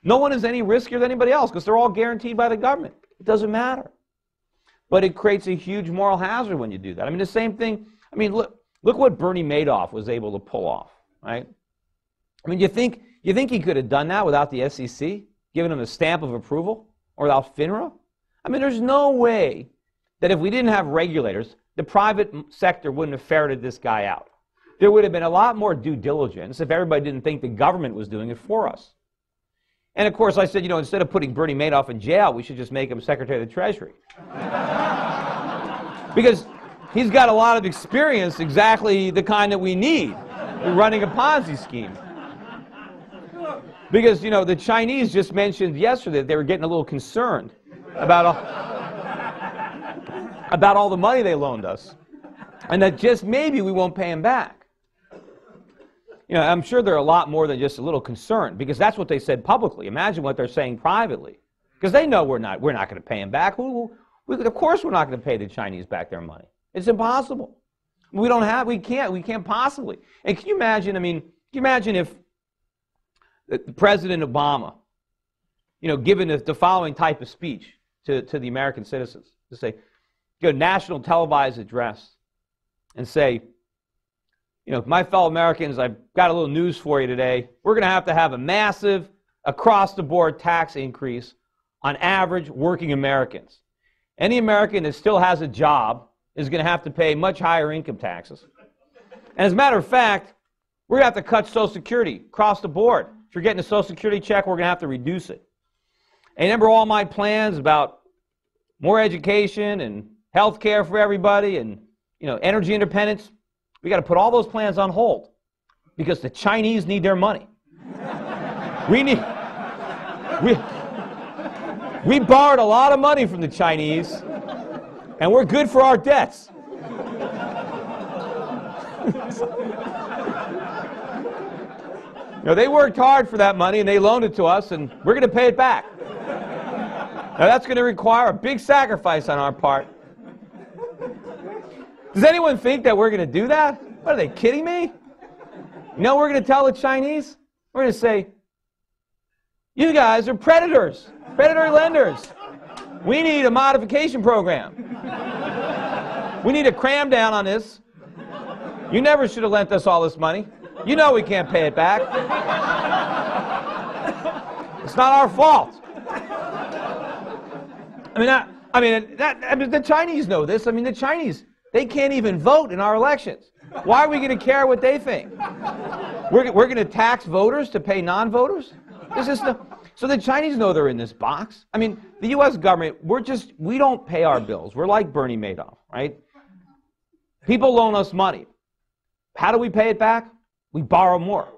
no one is any riskier than anybody else because they're all guaranteed by the government. It doesn't matter. but it creates a huge moral hazard when you do that. I mean, the same thing, I mean, look what Bernie Madoff was able to pull off, right? I mean, you think he could have done that without the SEC, giving him a stamp of approval, or without FINRA? I mean, there's no way that if we didn't have regulators, the private sector wouldn't have ferreted this guy out. There would have been a lot more due diligence if everybody didn't think the government was doing it for us. And of course, I said, you know, instead of putting Bernie Madoff in jail, we should just make him Secretary of the Treasury. Because he's got a lot of experience, exactly the kind that we need in running a Ponzi scheme. Because, you know, the Chinese just mentioned yesterday that they were getting a little concerned about all the money they loaned us, and that just maybe we won't pay them back. You know, I'm sure they're a lot more than just a little concerned, because that's what they said publicly. Imagine what they're saying privately, because they know we're not going to pay them back. Of course we're not going to pay the Chinese back their money. It's impossible. We can't possibly. And can you imagine, I mean, can you imagine if President Obama, you know, given the following type of speech to the American citizens, to say, go national televised address and say, you know, my fellow Americans, I've got a little news for you today. We're going to have a massive, across-the-board tax increase on average working Americans. Any American that still has a job is going to have to pay much higher income taxes. And as a matter of fact, we're going to have to cut Social Security across the board. If you're getting a Social Security check, we're going to have to reduce it. And remember all my plans about more education and health care for everybody and, you know, energy independence? We got to put all those plans on hold because the Chinese need their money. We borrowed a lot of money from the Chinese, and we're good for our debts. You know, they worked hard for that money, and they loaned it to us, and we're going to pay it back. Now, that's going to require a big sacrifice on our part. Does anyone think that we're going to do that? What, are they kidding me? You know what we're going to tell the Chinese? We're going to say, you guys are predators, predatory lenders. We need a modification program. We need a cram down on this. You never should have lent us all this money. You know we can't pay it back. It's not our fault. I mean, the Chinese know this. I mean, the Chinese, they can't even vote in our elections. Why are we going to care what they think? We're going to tax voters to pay non-voters? So the Chinese know they're in this box. I mean, the U.S. government, we don't pay our bills. We're like Bernie Madoff, right? People loan us money. How do we pay it back? We borrow more.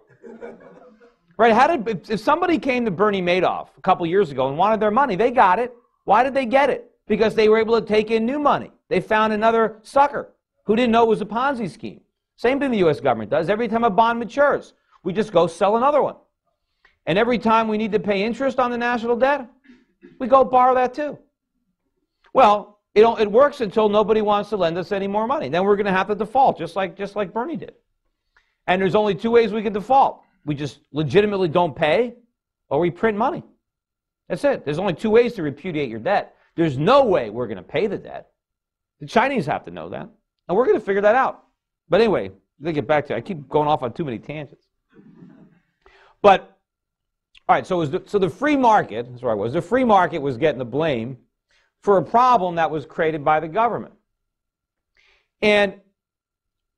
Right? If somebody came to Bernie Madoff a couple years ago and wanted their money, they got it. Why did they get it? Because they were able to take in new money. They found another sucker who didn't know it was a Ponzi scheme. Same thing the U.S. government does. Every time a bond matures, we just go sell another one. And every time we need to pay interest on the national debt, we go borrow that too. Well, it works until nobody wants to lend us any more money. Then we're going to have to default, just like Bernie did. And there's only two ways we can default. We just legitimately don't pay, or we print money. That's it. There's only two ways to repudiate your debt. There's no way we're going to pay the debt. The Chinese have to know that. And we're going to figure that out. But anyway, let me get back to it. I keep going off on too many tangents. But, all right, so the free market, that's where I was, the free market was getting the blame for a problem that was created by the government. And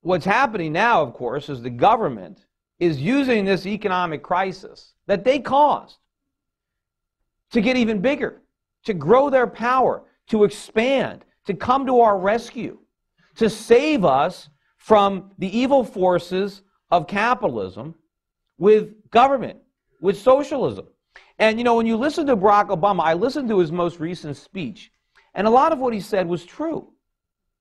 what's happening now, of course, is the government is using this economic crisis that they caused to get even bigger, to grow their power, to expand, to come to our rescue, to save us from the evil forces of capitalism with government, with socialism. And, you know, when you listen to Barack Obama, I listened to his most recent speech, and a lot of what he said was true.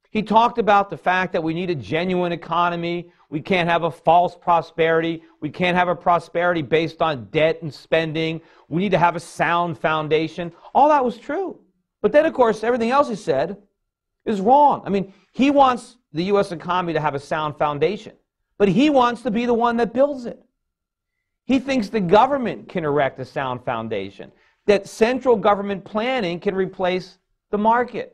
He talked about the fact that we need a genuine economy. We can't have a false prosperity. We can't have a prosperity based on debt and spending. We need to have a sound foundation. All that was true. But then, of course, everything else he said is wrong. I mean, he wants the U.S. economy to have a sound foundation, but he wants to be the one that builds it. He thinks the government can erect a sound foundation, that central government planning can replace the market.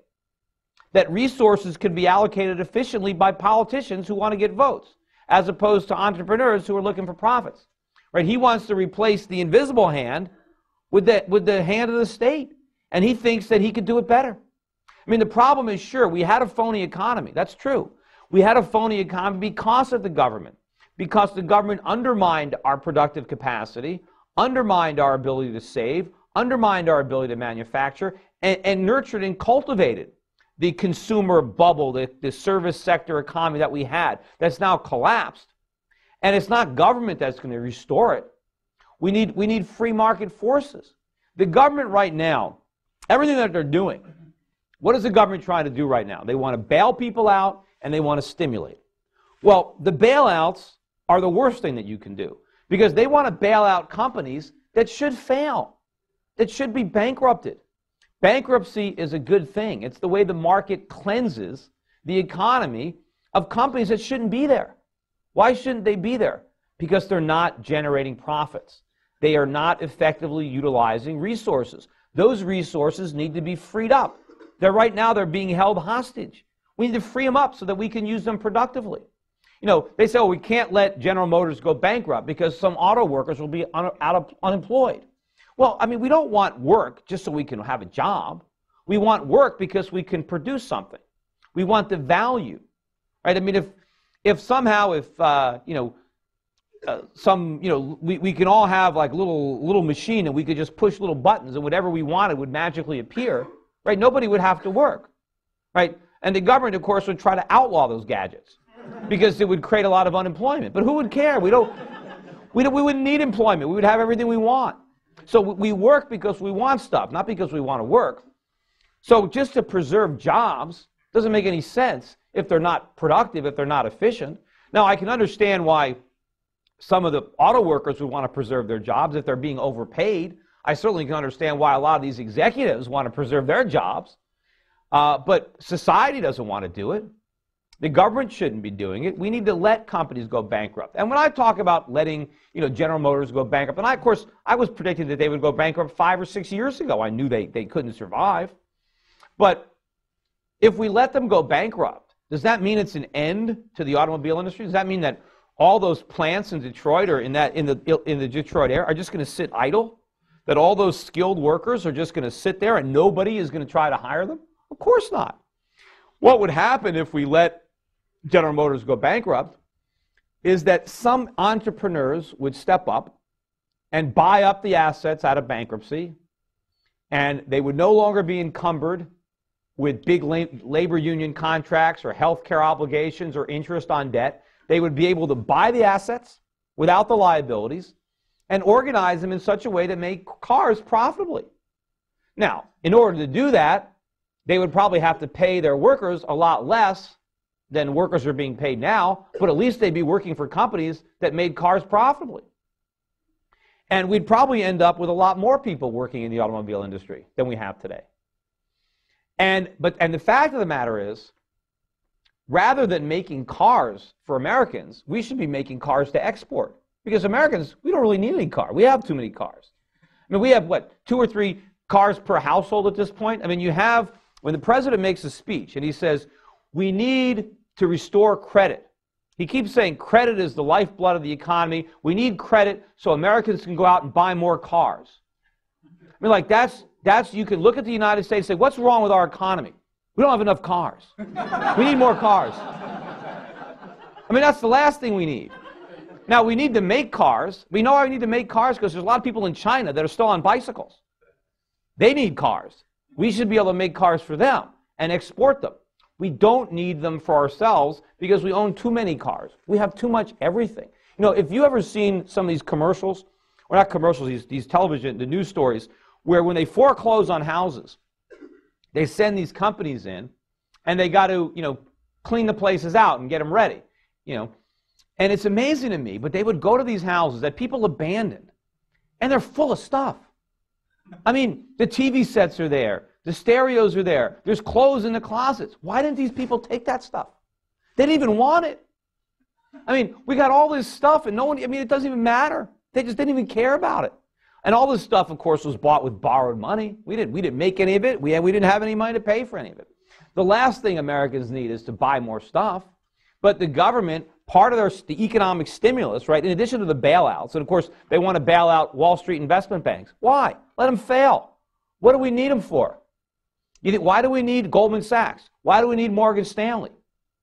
that resources can be allocated efficiently by politicians who want to get votes, as opposed to entrepreneurs who are looking for profits. Right? He wants to replace the invisible hand with the hand of the state, and he thinks that he could do it better. I mean, the problem is, sure, we had a phony economy. That's true. We had a phony economy because of the government, because the government undermined our productive capacity, undermined our ability to save, undermined our ability to manufacture, and nurtured and cultivated the consumer bubble, the service sector economy that we had that's now collapsed. And it's not government that's going to restore it. We need free market forces. The government right now, everything that they're doing, what is the government trying to do right now? They want to bail people out and they want to stimulate. Well, the bailouts are the worst thing that you can do because they want to bail out companies that should fail, that should be bankrupted. Bankruptcy is a good thing. It's the way the market cleanses the economy of companies that shouldn't be there. Why shouldn't they be there? Because they're not generating profits. They are not effectively utilizing resources. Those resources need to be freed up. Right now they're being held hostage. We need to free them up so that we can use them productively. You know, they say, oh, we can't let General Motors go bankrupt because some auto workers will be unemployed. Well, I mean, we don't want work just so we can have a job. We want work because we can produce something. We want the value, right? I mean, if somehow, we can all have like little machine and we could just push little buttons and whatever we wanted would magically appear, right? Nobody would have to work, right? And the government, of course, would try to outlaw those gadgets because it would create a lot of unemployment. But who would care? We wouldn't need employment. We would have everything we want. So we work because we want stuff, not because we want to work. So just to preserve jobs doesn't make any sense if they're not productive, if they're not efficient. Now, I can understand why some of the auto workers would want to preserve their jobs if they're being overpaid. I certainly can understand why a lot of these executives want to preserve their jobs. But society doesn't want to do it. The government shouldn't be doing it. We need to let companies go bankrupt. And when I talk about letting, General Motors go bankrupt, and I was predicting that they would go bankrupt 5 or 6 years ago. I knew they couldn't survive. But if we let them go bankrupt, does that mean it's an end to the automobile industry? Does that mean that all those plants in Detroit or in the Detroit area are just going to sit idle? That all those skilled workers are just going to sit there and nobody is going to try to hire them? Of course not. What would happen if we let General Motors go bankrupt is that some entrepreneurs would step up and buy up the assets out of bankruptcy, and they would no longer be encumbered with big labor union contracts or health care obligations or interest on debt. They would be able to buy the assets without the liabilities and organize them in such a way to make cars profitably. Now, in order to do that, they would probably have to pay their workers a lot less than workers are being paid now, but at least they'd be working for companies that made cars profitably. And we'd probably end up with a lot more people working in the automobile industry than we have today. And the fact of the matter is, rather than making cars for Americans, we should be making cars to export. Because Americans, we don't really need any car. We have too many cars. I mean, we have, 2 or 3 cars per household at this point? I mean, when the president makes a speech and he says, we need to restore credit. He keeps saying credit is the lifeblood of the economy. We need credit so Americans can go out and buy more cars. I mean, you can look at the United States and say, what's wrong with our economy? We don't have enough cars. We need more cars. I mean, that's the last thing we need. Now, we need to make cars. We know why we need to make cars because there's a lot of people in China that are still on bicycles. They need cars. We should be able to make cars for them and export them. We don't need them for ourselves because we own too many cars. We have too much everything. If you ever seen some of these commercials, or not commercials, these television, the news stories, where when they foreclose on houses, they send these companies in and they got to, clean the places out and get them ready, And it's amazing to me, but they would go to these houses that people abandoned and they're full of stuff. I mean, the TV sets are there. The stereos are there. There's clothes in the closets. Why didn't these people take that stuff? They didn't even want it. I mean, we got all this stuff and it doesn't even matter. They just didn't even care about it. And all this stuff, of course, was bought with borrowed money. We didn't make any of it. We didn't have any money to pay for any of it. The last thing Americans need is to buy more stuff. But the government, part of the economic stimulus, right, in addition to the bailouts, and of course they want to bail out Wall Street investment banks. Why? Let them fail. What do we need them for? Why do we need Goldman Sachs? Why do we need Morgan Stanley?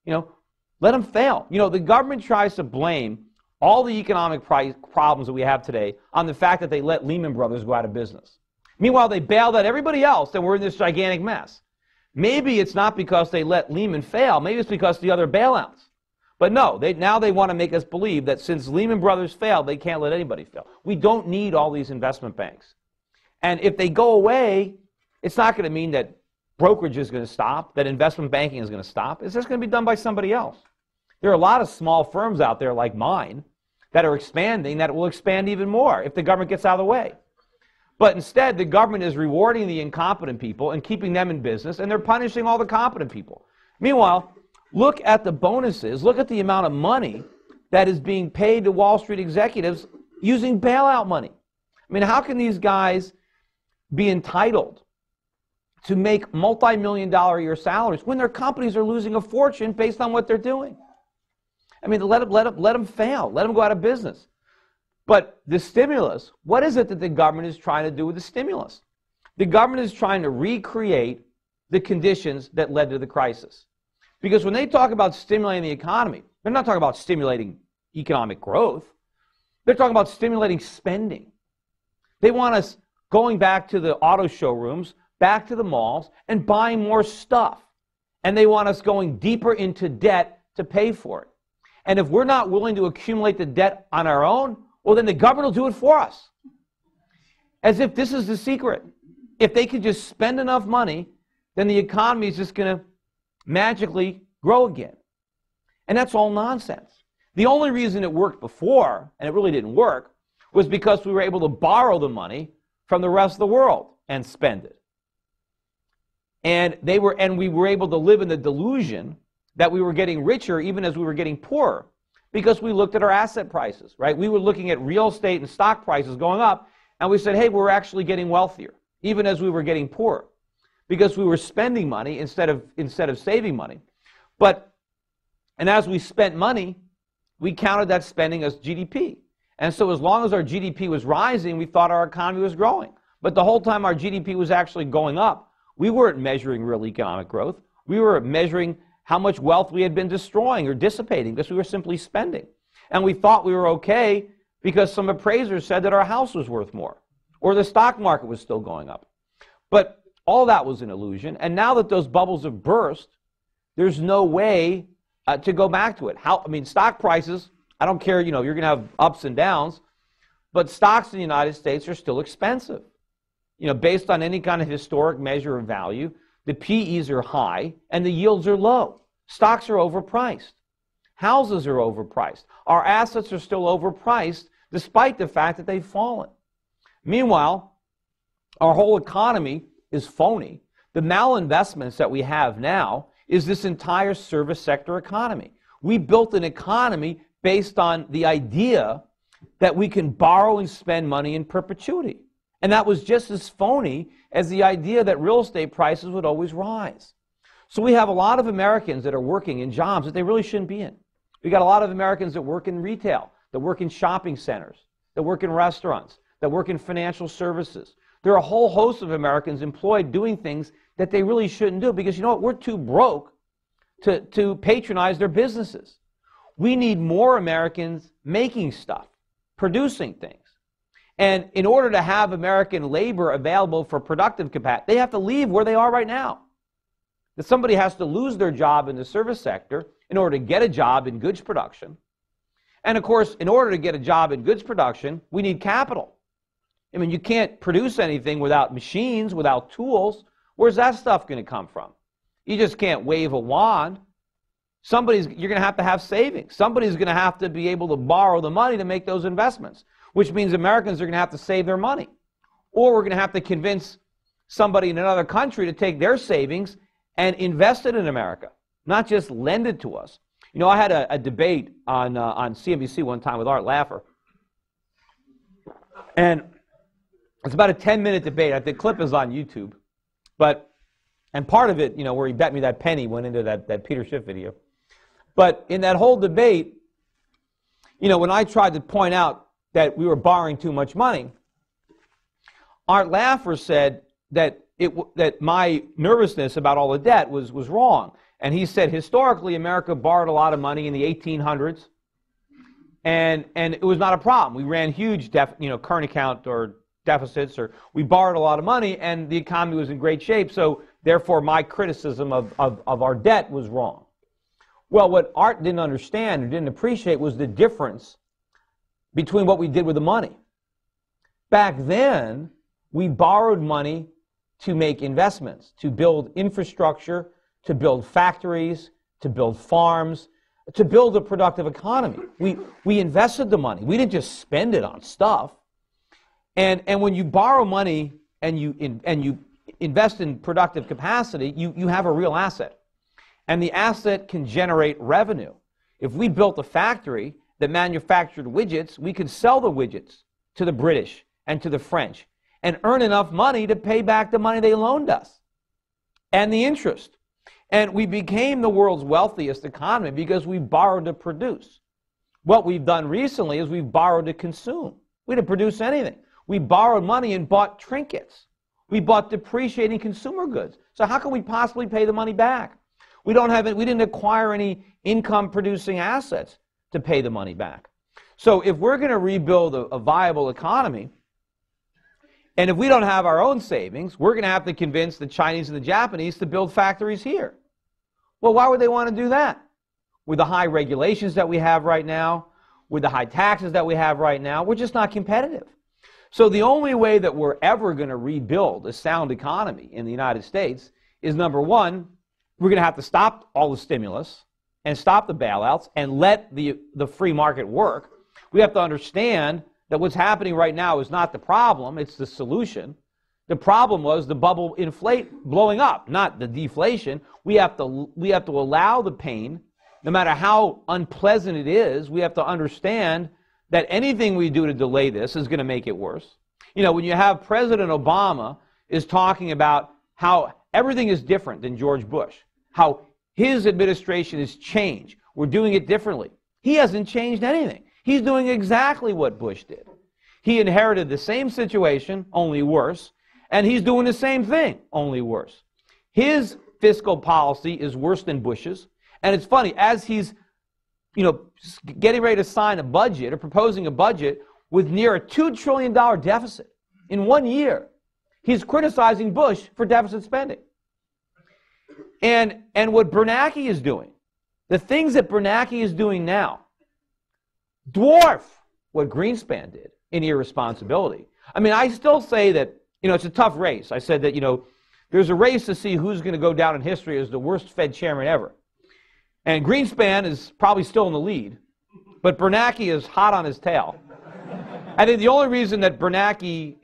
Let them fail. The government tries to blame all the economic problems that we have today on the fact that they let Lehman Brothers go out of business. Meanwhile, they bailed out everybody else and we're in this gigantic mess. Maybe it's not because they let Lehman fail. Maybe it's because of the other bailouts. But no, now they want to make us believe that since Lehman Brothers failed, they can't let anybody fail. We don't need all these investment banks. And if they go away, it's not going to mean that brokerage is going to stop, that investment banking is going to stop. It's just going to be done by somebody else. There are a lot of small firms out there like mine that are expanding, that will expand even more if the government gets out of the way. But instead, the government is rewarding the incompetent people and keeping them in business, and they're punishing all the competent people. Meanwhile, look at the bonuses, look at the amount of money that is being paid to Wall Street executives using bailout money. I mean, how can these guys be entitled to make multi-million-dollar a year salaries when their companies are losing a fortune based on what they're doing? I mean, let them fail. Let them go out of business. But the stimulus, what is it that the government is trying to do with the stimulus? The government is trying to recreate the conditions that led to the crisis. Because when they talk about stimulating the economy, they're not talking about stimulating economic growth. They're talking about stimulating spending. They want us going back to the auto showrooms, back to the malls, and buying more stuff. And they want us going deeper into debt to pay for it. And if we're not willing to accumulate the debt on our own, well, then the government will do it for us. As if this is the secret. If they could just spend enough money, then the economy is just going to magically grow again. And that's all nonsense. The only reason it worked before, and it really didn't work, was because we were able to borrow the money from the rest of the world and spend it. And we were able to live in the delusion that we were getting richer even as we were getting poorer because we looked at our asset prices, right? We were looking at real estate and stock prices going up, and we said, hey, we're actually getting wealthier, even as we were getting poorer, because we were spending money instead of saving money. And as we spent money, we counted that spending as GDP. And so as long as our GDP was rising, we thought our economy was growing. But the whole time our GDP was actually going up, we weren't measuring real economic growth. We were measuring how much wealth we had been destroying or dissipating because we were simply spending. And we thought we were okay because some appraisers said that our house was worth more or the stock market was still going up. But all that was an illusion. And now that those bubbles have burst, there's no way to go back to it. Stock prices, I don't care, you're going to have ups and downs, but stocks in the United States are still expensive. Based on any kind of historic measure of value, the PEs are high and the yields are low. Stocks are overpriced. Houses are overpriced. Our assets are still overpriced despite the fact that they've fallen. Meanwhile, our whole economy is phony. The malinvestments that we have now is this entire service sector economy. We built an economy based on the idea that we can borrow and spend money in perpetuity. And that was just as phony as the idea that real estate prices would always rise. So we have a lot of Americans that are working in jobs that they really shouldn't be in. We got a lot of Americans that work in retail, that work in shopping centers, that work in restaurants, that work in financial services. There are a whole host of Americans employed doing things that they really shouldn't do because, we're too broke to patronize their businesses. We need more Americans making stuff, producing things. And in order to have American labor available for productive capacity, they have to leave where they are right now. That somebody has to lose their job in the service sector in order to get a job in goods production. And of course, in order to get a job in goods production, we need capital. You can't produce anything without machines, without tools. Where's that stuff going to come from? You just can't wave a wand. You're going to have savings. Somebody's going to have to be able to borrow the money to make those investments, which means Americans are going to have to save their money. Or we're going to have to convince somebody in another country to take their savings and invest it in America, not just lend it to us. I had a debate on CNBC one time with Art Laffer. And it's about a 10-minute debate. The clip is on YouTube. But And part of it, you know, where he bet me that penny went into that Peter Schiff video. But in that whole debate, you know, when I tried to point out that we were borrowing too much money, Art Laffer said that my nervousness about all the debt was wrong. And he said historically America borrowed a lot of money in the 1800s, and it was not a problem. We ran huge current account or deficits, or we borrowed a lot of money, and the economy was in great shape. So therefore, my criticism of our debt was wrong. Well, what Art didn't understand or didn't appreciate was the difference between what we did with the money. Back then, we borrowed money to make investments, to build infrastructure, to build factories, to build farms, to build a productive economy. We invested the money. We didn't just spend it on stuff. And when you borrow money and you invest in productive capacity, you have a real asset. And the asset can generate revenue. If we built a factory that manufactured widgets, we could sell the widgets to the British and to the French and earn enough money to pay back the money they loaned us and the interest. And we became the world's wealthiest economy because we borrowed to produce. What we've done recently is we've borrowed to consume. We didn't produce anything. We borrowed money and bought trinkets. We bought depreciating consumer goods. So how can we possibly pay the money back? We didn't acquire any income-producing assets to pay the money back. So if we're going to rebuild a viable economy, and if we don't have our own savings, we're going to have to convince the Chinese and the Japanese to build factories here. Well, why would they want to do that? With the high regulations that we have right now, with the high taxes that we have right now, we're just not competitive. So the only way that we're ever going to rebuild a sound economy in the United States is, number one, we're going to have to stop all the stimulus and stop the bailouts and let the free market work. We have to understand that what's happening right now is not the problem, it's the solution. The problem was the bubble blowing up, not the deflation. We have to allow the pain, no matter how unpleasant it is. We have to understand that anything we do to delay this is going to make it worse. You know, when you have President Obama is talking about how everything is different than George Bush, how his administration has changed, we're doing it differently. He hasn't changed anything. He's doing exactly what Bush did. He inherited the same situation, only worse, and he's doing the same thing, only worse. His fiscal policy is worse than Bush's, and it's funny, as he's getting ready to sign a budget or proposing a budget with near a $2 trillion deficit in 1 year, he's criticizing Bush for deficit spending. And what Bernanke is doing, the things that Bernanke is doing now, dwarf what Greenspan did in irresponsibility. I mean, I still say that, it's a tough race. I said that, there's a race to see who's going to go down in history as the worst Fed chairman ever. And Greenspan is probably still in the lead, but Bernanke is hot on his tail. I think the only reason that Greenspan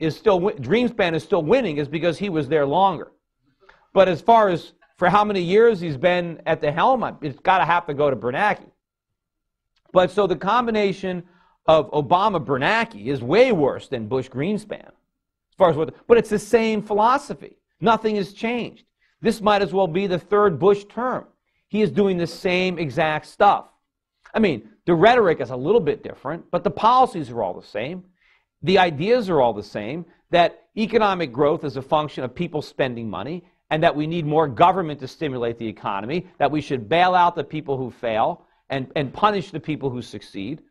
is still winning is because he was there longer. But as far as for how many years he's been at the helm, it's got to have to go to Bernanke. But so the combination of Obama-Bernanke is way worse than Bush-Greenspan. But it's the same philosophy. Nothing has changed. This might as well be the third Bush term. He is doing the same exact stuff. I mean, the rhetoric is a little bit different, but the policies are all the same. The ideas are all the same, that economic growth is a function of people spending money, and that we need more government to stimulate the economy, that we should bail out the people who fail and punish the people who succeed,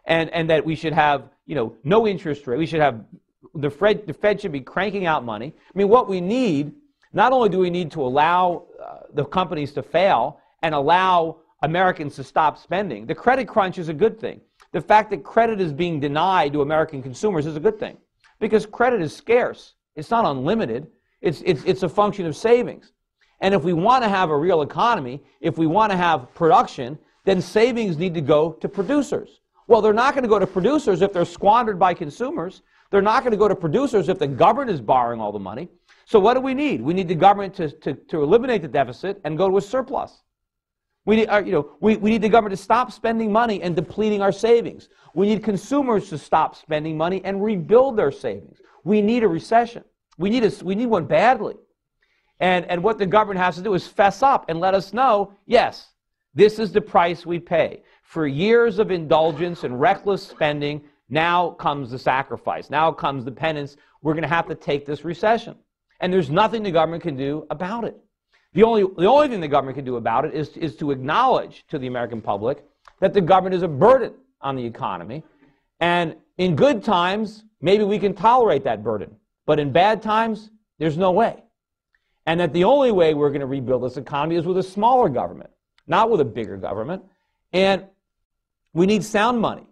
and that we should have, no interest rate. We should have, the Fed should be cranking out money. I mean, what we need, not only do we need to allow the companies to fail and allow Americans to stop spending, the credit crunch is a good thing. The fact that credit is being denied to American consumers is a good thing, because credit is scarce. It's not unlimited. It's a function of savings. And if we want to have a real economy, if we want to have production, then savings need to go to producers. Well, they're not going to go to producers if they're squandered by consumers. They're not going to go to producers if the government is borrowing all the money. So what do we need? We need the government to eliminate the deficit and go to a surplus. We need the government to stop spending money and depleting our savings. We need consumers to stop spending money and rebuild their savings. We need a recession. We need one badly. And what the government has to do is fess up and let us know, yes, this is the price we pay. For years of indulgence and reckless spending, now comes the sacrifice. Now comes the penance. We're going to have to take this recession. And there's nothing the government can do about it. The only thing the government can do about it is to acknowledge to the American public that the government is a burden on the economy. And in good times, maybe we can tolerate that burden. But in bad times, there's no way. And that the only way we're going to rebuild this economy is with a smaller government, not with a bigger government. And we need sound money.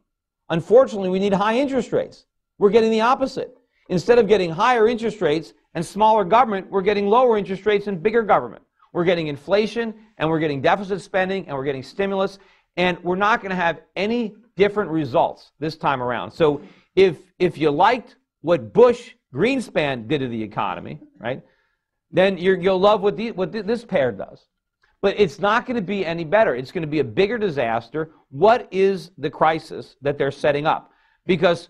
Unfortunately, we need high interest rates. We're getting the opposite. Instead of getting higher interest rates and smaller government, we're getting lower interest rates and bigger government. We're getting inflation, and we're getting deficit spending, and we're getting stimulus, and we're not going to have any different results this time around. So if you liked what Bush Greenspan did to the economy, right, then you'll love what this pair does. But it's not going to be any better. It's going to be a bigger disaster. What is the crisis that they're setting up? Because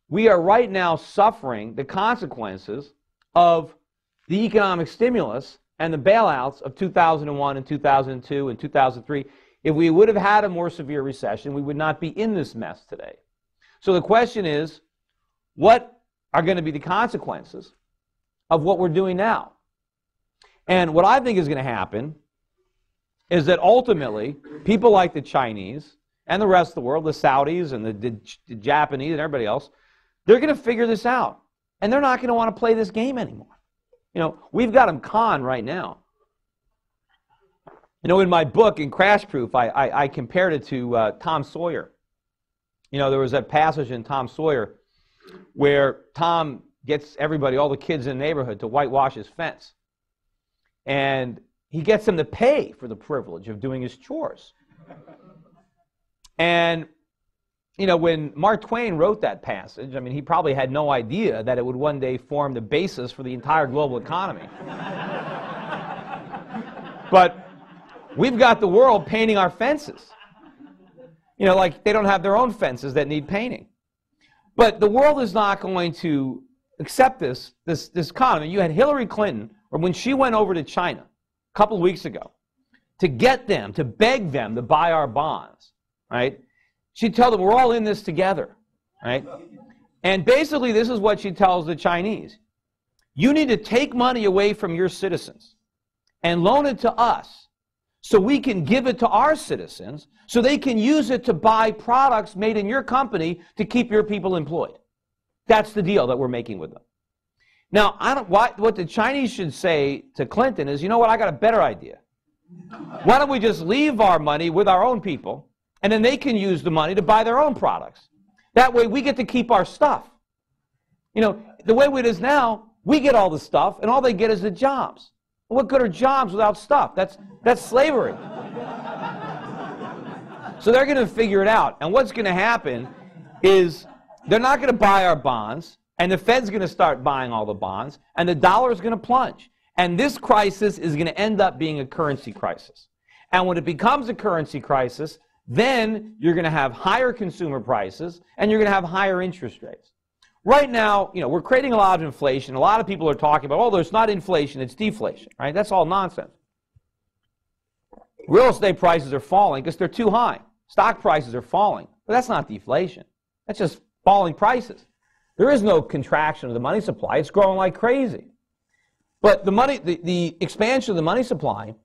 we are right now suffering the consequences of the economic stimulus and the bailouts of 2001 and 2002 and 2003. If we would have had a more severe recession, we would not be in this mess today. So the question is, what are going to be the consequences of what we're doing now? And what I think is going to happen is that ultimately, people like the Chinese and the rest of the world, the Saudis and the Japanese and everybody else, they're going to figure this out. And they're not going to want to play this game anymore. You know, we've got them conned right now. You know, in my book, in Crash Proof, I compared it to Tom Sawyer. You know, there was that passage in Tom Sawyer where Tom gets everybody, all the kids in the neighborhood, to whitewash his fence. And he gets them to pay for the privilege of doing his chores. And, you know, when Mark Twain wrote that passage, I mean, he probably had no idea that it would one day form the basis for the entire global economy. But we've got the world painting our fences. You know, like they don't have their own fences that need painting. But the world is not going to accept this economy. You had Hillary Clinton, or when she went over to China a couple of weeks ago, to get them, to beg them to buy our bonds, right? She told them, we're all in this together, right? And basically this is what she tells the Chinese. You need to take money away from your citizens and loan it to us so we can give it to our citizens so they can use it to buy products made in your company to keep your people employed. That's the deal that we're making with them. Now, what the Chinese should say to Clinton is, you know what, I got a better idea. Why don't we just leave our money with our own people, and then they can use the money to buy their own products. That way we get to keep our stuff. You know, the way it is now, we get all the stuff, and all they get is the jobs. What good are jobs without stuff? That's slavery. So they're going to figure it out. And what's going to happen is they're not going to buy our bonds, and the Fed's going to start buying all the bonds, and the dollar is going to plunge. And this crisis is going to end up being a currency crisis. And when it becomes a currency crisis, then you're going to have higher consumer prices, and you're going to have higher interest rates. Right now, you know, we're creating a lot of inflation. A lot of people are talking about, oh, there's not inflation, it's deflation, right? That's all nonsense. Real estate prices are falling because they're too high. Stock prices are falling. But that's not deflation. That's just falling prices. There is no contraction of the money supply. It's growing like crazy. But the expansion of the money supply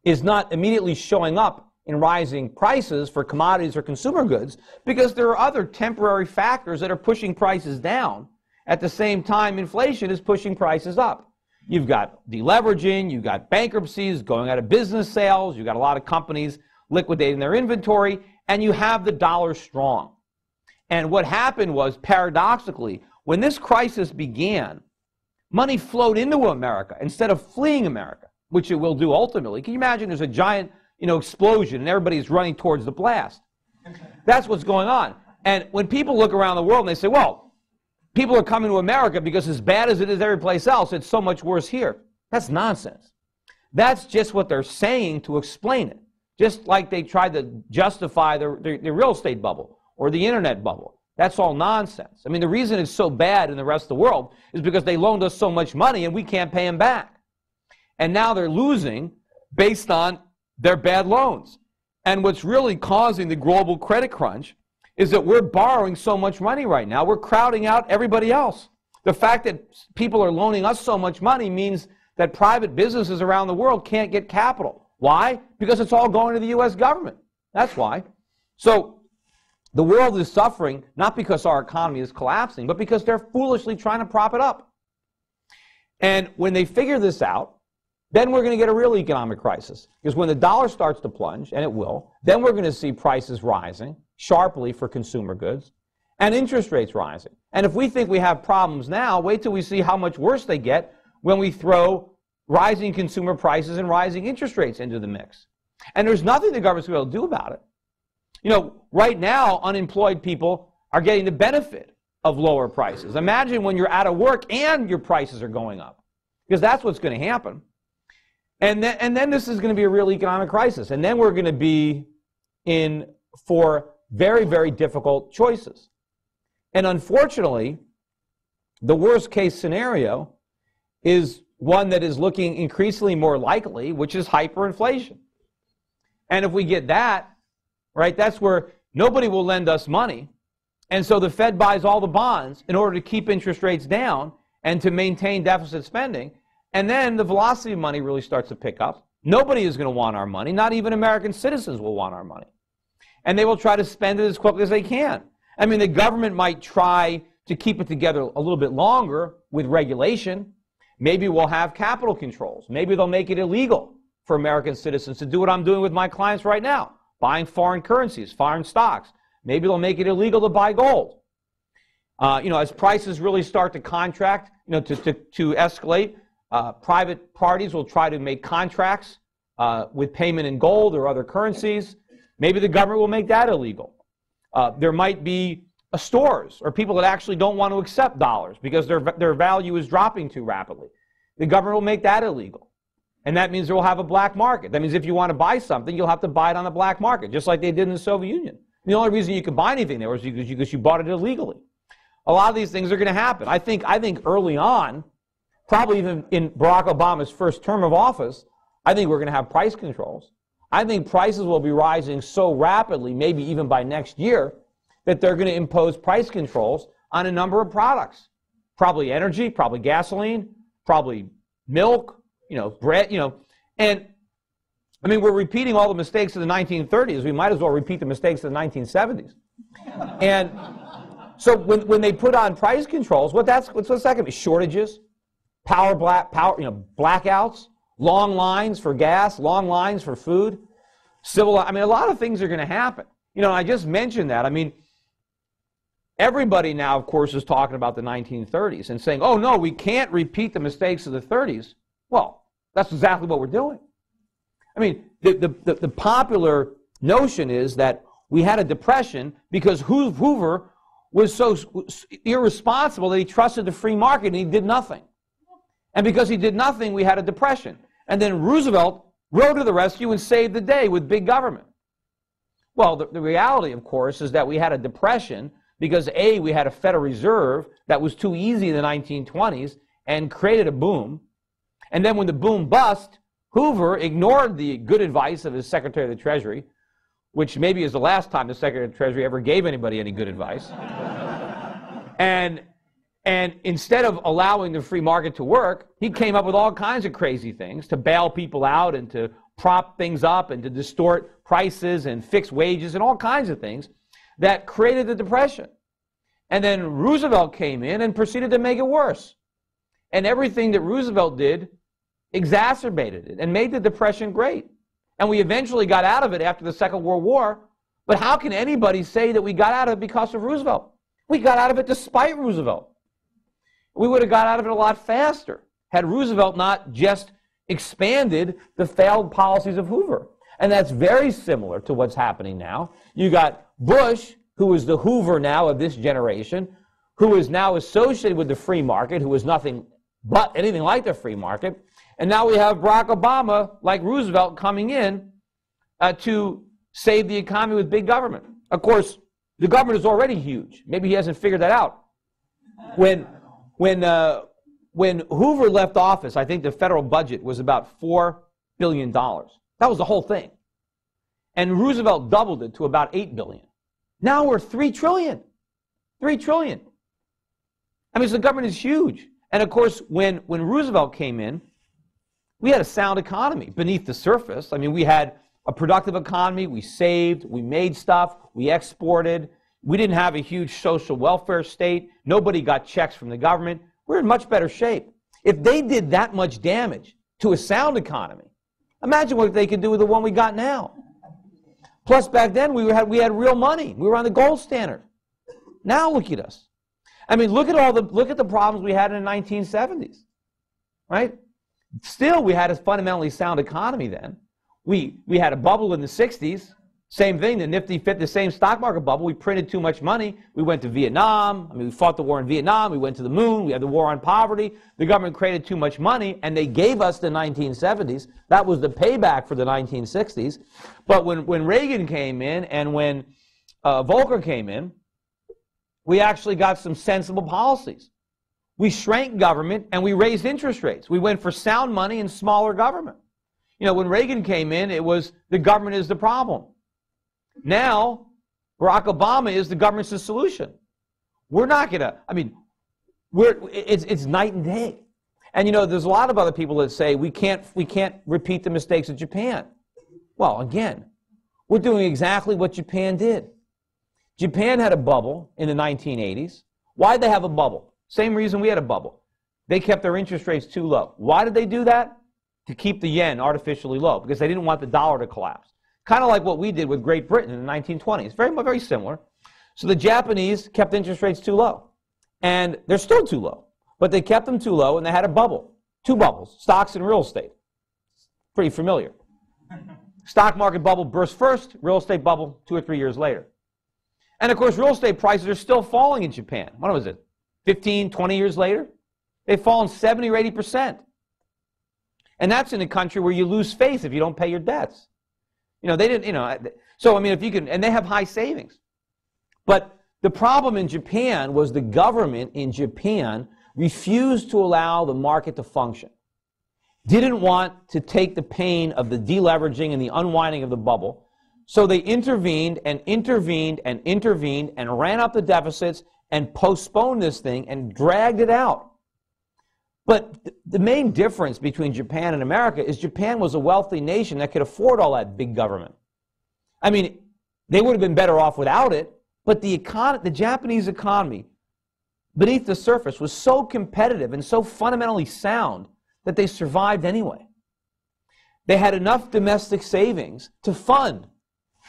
is not immediately showing up in rising prices for commodities or consumer goods because there are other temporary factors that are pushing prices down. At the same time, inflation is pushing prices up. You've got deleveraging, you've got bankruptcies, going out of business sales, you've got a lot of companies liquidating their inventory, and you have the dollar strong. And what happened was, paradoxically, when this crisis began, money flowed into America instead of fleeing America, which it will do ultimately. Can you imagine there's a giant, you know, explosion and everybody's running towards the blast? That's what's going on. And when people look around the world and they say, well, people are coming to America because as bad as it is every place else, it's so much worse here. That's nonsense. That's just what they're saying to explain it. Just like they tried to justify the real estate bubble or the internet bubble. That's all nonsense. I mean, the reason it's so bad in the rest of the world is because they loaned us so much money and we can't pay them back. and now they're losing based on their bad loans. And what's really causing the global credit crunch is that we're borrowing so much money right now. We're crowding out everybody else. The fact that people are loaning us so much money means that private businesses around the world can't get capital. Why? Because it's all going to the U.S. government. That's why. So the world is suffering not because our economy is collapsing, but because they're foolishly trying to prop it up. And when they figure this out, then we're going to get a real economic crisis. Because when the dollar starts to plunge, and it will, then we're going to see prices rising sharply for consumer goods and interest rates rising. And if we think we have problems now, wait till we see how much worse they get when we throw rising consumer prices and rising interest rates into the mix. And there's nothing the government's going to be able to do about it. You know, right now, unemployed people are getting the benefit of lower prices. Imagine when you're out of work and your prices are going up, because that's what's going to happen. And then this is going to be a real economic crisis. And then we're going to be in for very, very difficult choices. And unfortunately, the worst case scenario is one that is looking increasingly more likely, which is hyperinflation. And if we get that, right, that's where nobody will lend us money. And so the Fed buys all the bonds in order to keep interest rates down and to maintain deficit spending. And then the velocity of money really starts to pick up. Nobody is going to want our money. Not even American citizens will want our money. And they will try to spend it as quickly as they can. I mean, the government might try to keep it together a little bit longer with regulation. Maybe we'll have capital controls. Maybe they'll make it illegal for American citizens to do what I'm doing with my clients right now, buying foreign currencies, foreign stocks. Maybe they'll make it illegal to buy gold. As prices really start to contract, to escalate, private parties will try to make contracts with payment in gold or other currencies. Maybe the government will make that illegal. There might be stores or people that actually don't want to accept dollars because their value is dropping too rapidly. The government will make that illegal. And that means we'll have a black market. That means if you want to buy something, you'll have to buy it on the black market, just like they did in the Soviet Union. The only reason you could buy anything there was because you bought it illegally. A lot of these things are going to happen. I think early on, probably even in Barack Obama's first term of office, I think we're going to have price controls. I think prices will be rising so rapidly, maybe even by next year, that they're going to impose price controls on a number of products. Probably energy, probably gasoline, probably milk, bread, And, I mean, we're repeating all the mistakes of the 1930s. We might as well repeat the mistakes of the 1970s. And so when they put on price controls, what's that going to be? Shortages, blackouts, long lines for gas, long lines for food, a lot of things are going to happen. I just mentioned that. I mean, everybody now, of course, is talking about the 1930s and saying, oh, no, we can't repeat the mistakes of the 30s. Well, that's exactly what we're doing. I mean, the popular notion is that we had a depression because Hoover was so irresponsible that he trusted the free market and he did nothing. And because he did nothing, we had a depression. And then Roosevelt rode to the rescue and saved the day with big government. Well, the reality, of course, is that we had a depression because, A, we had a Federal Reserve that was too easy in the 1920s and created a boom. And then when the boom bust, Hoover ignored the good advice of his Secretary of the Treasury, which maybe is the last time the Secretary of the Treasury ever gave anybody any good advice. And instead of allowing the free market to work, he came up with all kinds of crazy things to bail people out and to prop things up and to distort prices and fix wages and all kinds of things that created the Depression. And then Roosevelt came in and proceeded to make it worse. And everything that Roosevelt did exacerbated it and made the Depression great. And we eventually got out of it after the Second World War. But how can anybody say that we got out of it because of Roosevelt? We got out of it despite Roosevelt. We would have got out of it a lot faster had Roosevelt not just expanded the failed policies of Hoover. And that's very similar to what's happening now. You got Bush, who is the Hoover now of this generation, who is now associated with the free market, who is nothing but anything like the free market. And now we have Barack Obama, like Roosevelt, coming in to save the economy with big government. Of course, the government is already huge. Maybe he hasn't figured that out. When when Hoover left office, I think the federal budget was about $4 billion. That was the whole thing. And Roosevelt doubled it to about $8 billion. Now we're $3 trillion. $3 trillion. I mean, so the government is huge. And of course, when Roosevelt came in, we had a sound economy beneath the surface. I mean, we had a productive economy. We saved. We made stuff. We exported. We didn't have a huge social welfare state. Nobody got checks from the government. We're in much better shape. If they did that much damage to a sound economy, imagine what they could do with the one we got now. Plus, back then, we had real money. We were on the gold standard. Now look at us. I mean, look at the problems we had in the 1970s, right? Still, we had a fundamentally sound economy then. We had a bubble in the 60s. Same thing, the Nifty fit the same stock market bubble. We printed too much money. We went to Vietnam. I mean, we fought the war in Vietnam. We went to the moon. We had the war on poverty. The government created too much money, and they gave us the 1970s. That was the payback for the 1960s. But when Reagan came in and when Volcker came in, we actually got some sensible policies. We shrank government, and we raised interest rates. We went for sound money and smaller government. You know, when Reagan came in, it was the government is the problem. Now, Barack Obama is the government's the solution. We're not going to, I mean, it's night and day. And, you know, there's a lot of other people that say we can't repeat the mistakes of Japan. Well, again, we're doing exactly what Japan did. Japan had a bubble in the 1980s. Why did they have a bubble? Same reason we had a bubble. They kept their interest rates too low. Why did they do that? To keep the yen artificially low, because they didn't want the dollar to collapse. Kind of like what we did with Great Britain in the 1920s. Very, very similar. So the Japanese kept interest rates too low. And they're still too low. But they kept them too low, and they had a bubble. Two bubbles, stocks and real estate. Pretty familiar. Stock market bubble burst first, real estate bubble 2 or 3 years later. And of course, real estate prices are still falling in Japan. What was it? 15, 20 years later? They've fallen 70 or 80%. And that's in a country where you lose face if you don't pay your debts. You know, they didn't, you know, so I mean, if you can, and they have high savings. But the problem in Japan was the government in Japan refused to allow the market to function. Didn't want to take the pain of the deleveraging and the unwinding of the bubble. So they intervened and intervened and intervened and ran up the deficits and postponed this thing and dragged it out. But the main difference between Japan and America is Japan was a wealthy nation that could afford all that big government. I mean, they would have been better off without it, but the Japanese economy, beneath the surface, was so competitive and so fundamentally sound that they survived anyway. They had enough domestic savings to fund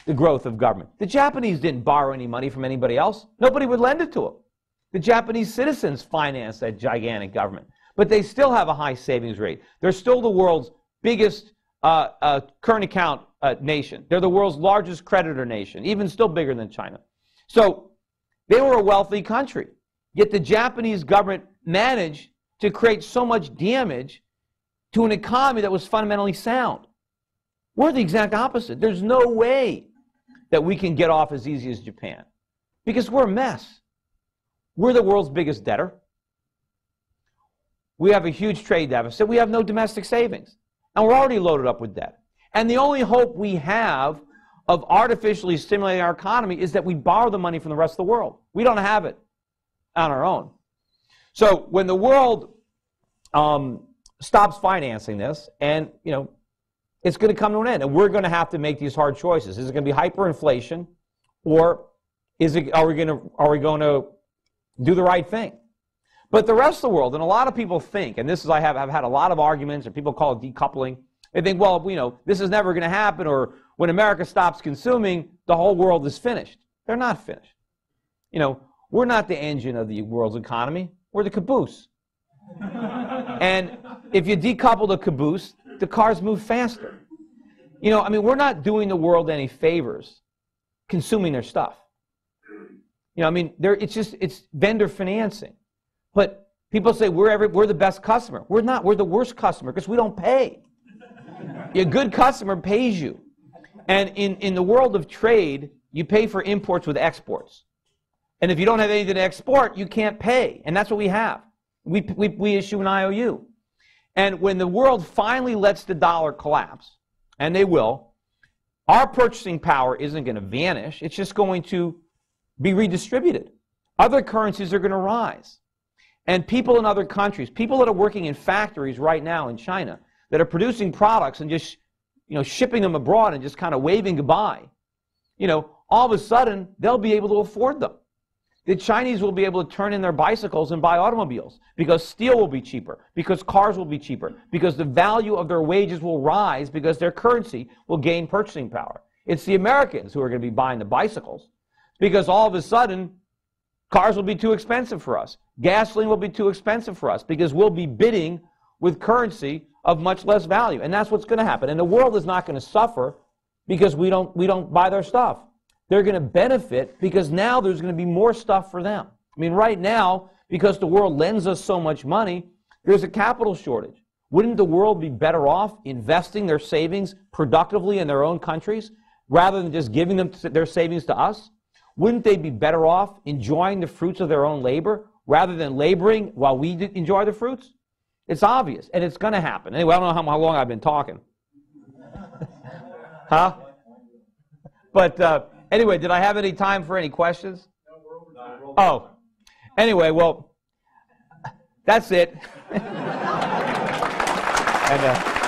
the growth of government. The Japanese didn't borrow any money from anybody else. Nobody would lend it to them. The Japanese citizens financed that gigantic government. But they still have a high savings rate. They're still the world's biggest current account nation. They're the world's largest creditor nation, even still bigger than China. So they were a wealthy country. Yet the Japanese government managed to create so much damage to an economy that was fundamentally sound. We're the exact opposite. There's no way that we can get off as easy as Japan because we're a mess. We're the world's biggest debtor. We have a huge trade deficit. We have no domestic savings. And we're already loaded up with debt. And the only hope we have of artificially stimulating our economy is that we borrow the money from the rest of the world. We don't have it on our own. So when the world stops financing this, and you know, it's going to come to an end, and we're going to have to make these hard choices. Is it going to be hyperinflation, or are we going to do the right thing? But the rest of the world, and a lot of people think, and this is, I've had a lot of arguments, or people call it decoupling. They think, well, you know, this is never going to happen, or when America stops consuming, the whole world is finished. They're not finished. You know, we're not the engine of the world's economy. We're the caboose. And if you decouple the caboose, the cars move faster. You know, I mean, we're not doing the world any favors consuming their stuff. You know, I mean, it's vendor financing. But people say we're the best customer. We're not. We're the worst customer because we don't pay. A good customer pays you. And in the world of trade, you pay for imports with exports. And if you don't have anything to export, you can't pay. And that's what we have. we issue an IOU. And when the world finally lets the dollar collapse, and they will, our purchasing power isn't going to vanish. It's just going to be redistributed. Other currencies are going to rise. And people in other countries, people that are working in factories right now in China, that are producing products and just, shipping them abroad and just kind of waving goodbye, all of a sudden, they'll be able to afford them. The Chinese will be able to turn in their bicycles and buy automobiles because steel will be cheaper, because cars will be cheaper, because the value of their wages will rise because their currency will gain purchasing power. It's the Americans who are going to be buying the bicycles because all of a sudden, cars will be too expensive for us. Gasoline will be too expensive for us because we'll be bidding with currency of much less value. And that's what's going to happen. And the world is not going to suffer because we don't buy their stuff. They're going to benefit because now there's going to be more stuff for them. I mean, right now, because the world lends us so much money, there's a capital shortage. Wouldn't the world be better off investing their savings productively in their own countries rather than just giving them their savings to us? Wouldn't they be better off enjoying the fruits of their own labor rather than laboring while we enjoy the fruits? It's obvious, and it's going to happen. Anyway, I don't know how long I've been talking. Huh? But anyway, did I have any time for any questions? Oh. Anyway, well, that's it. And,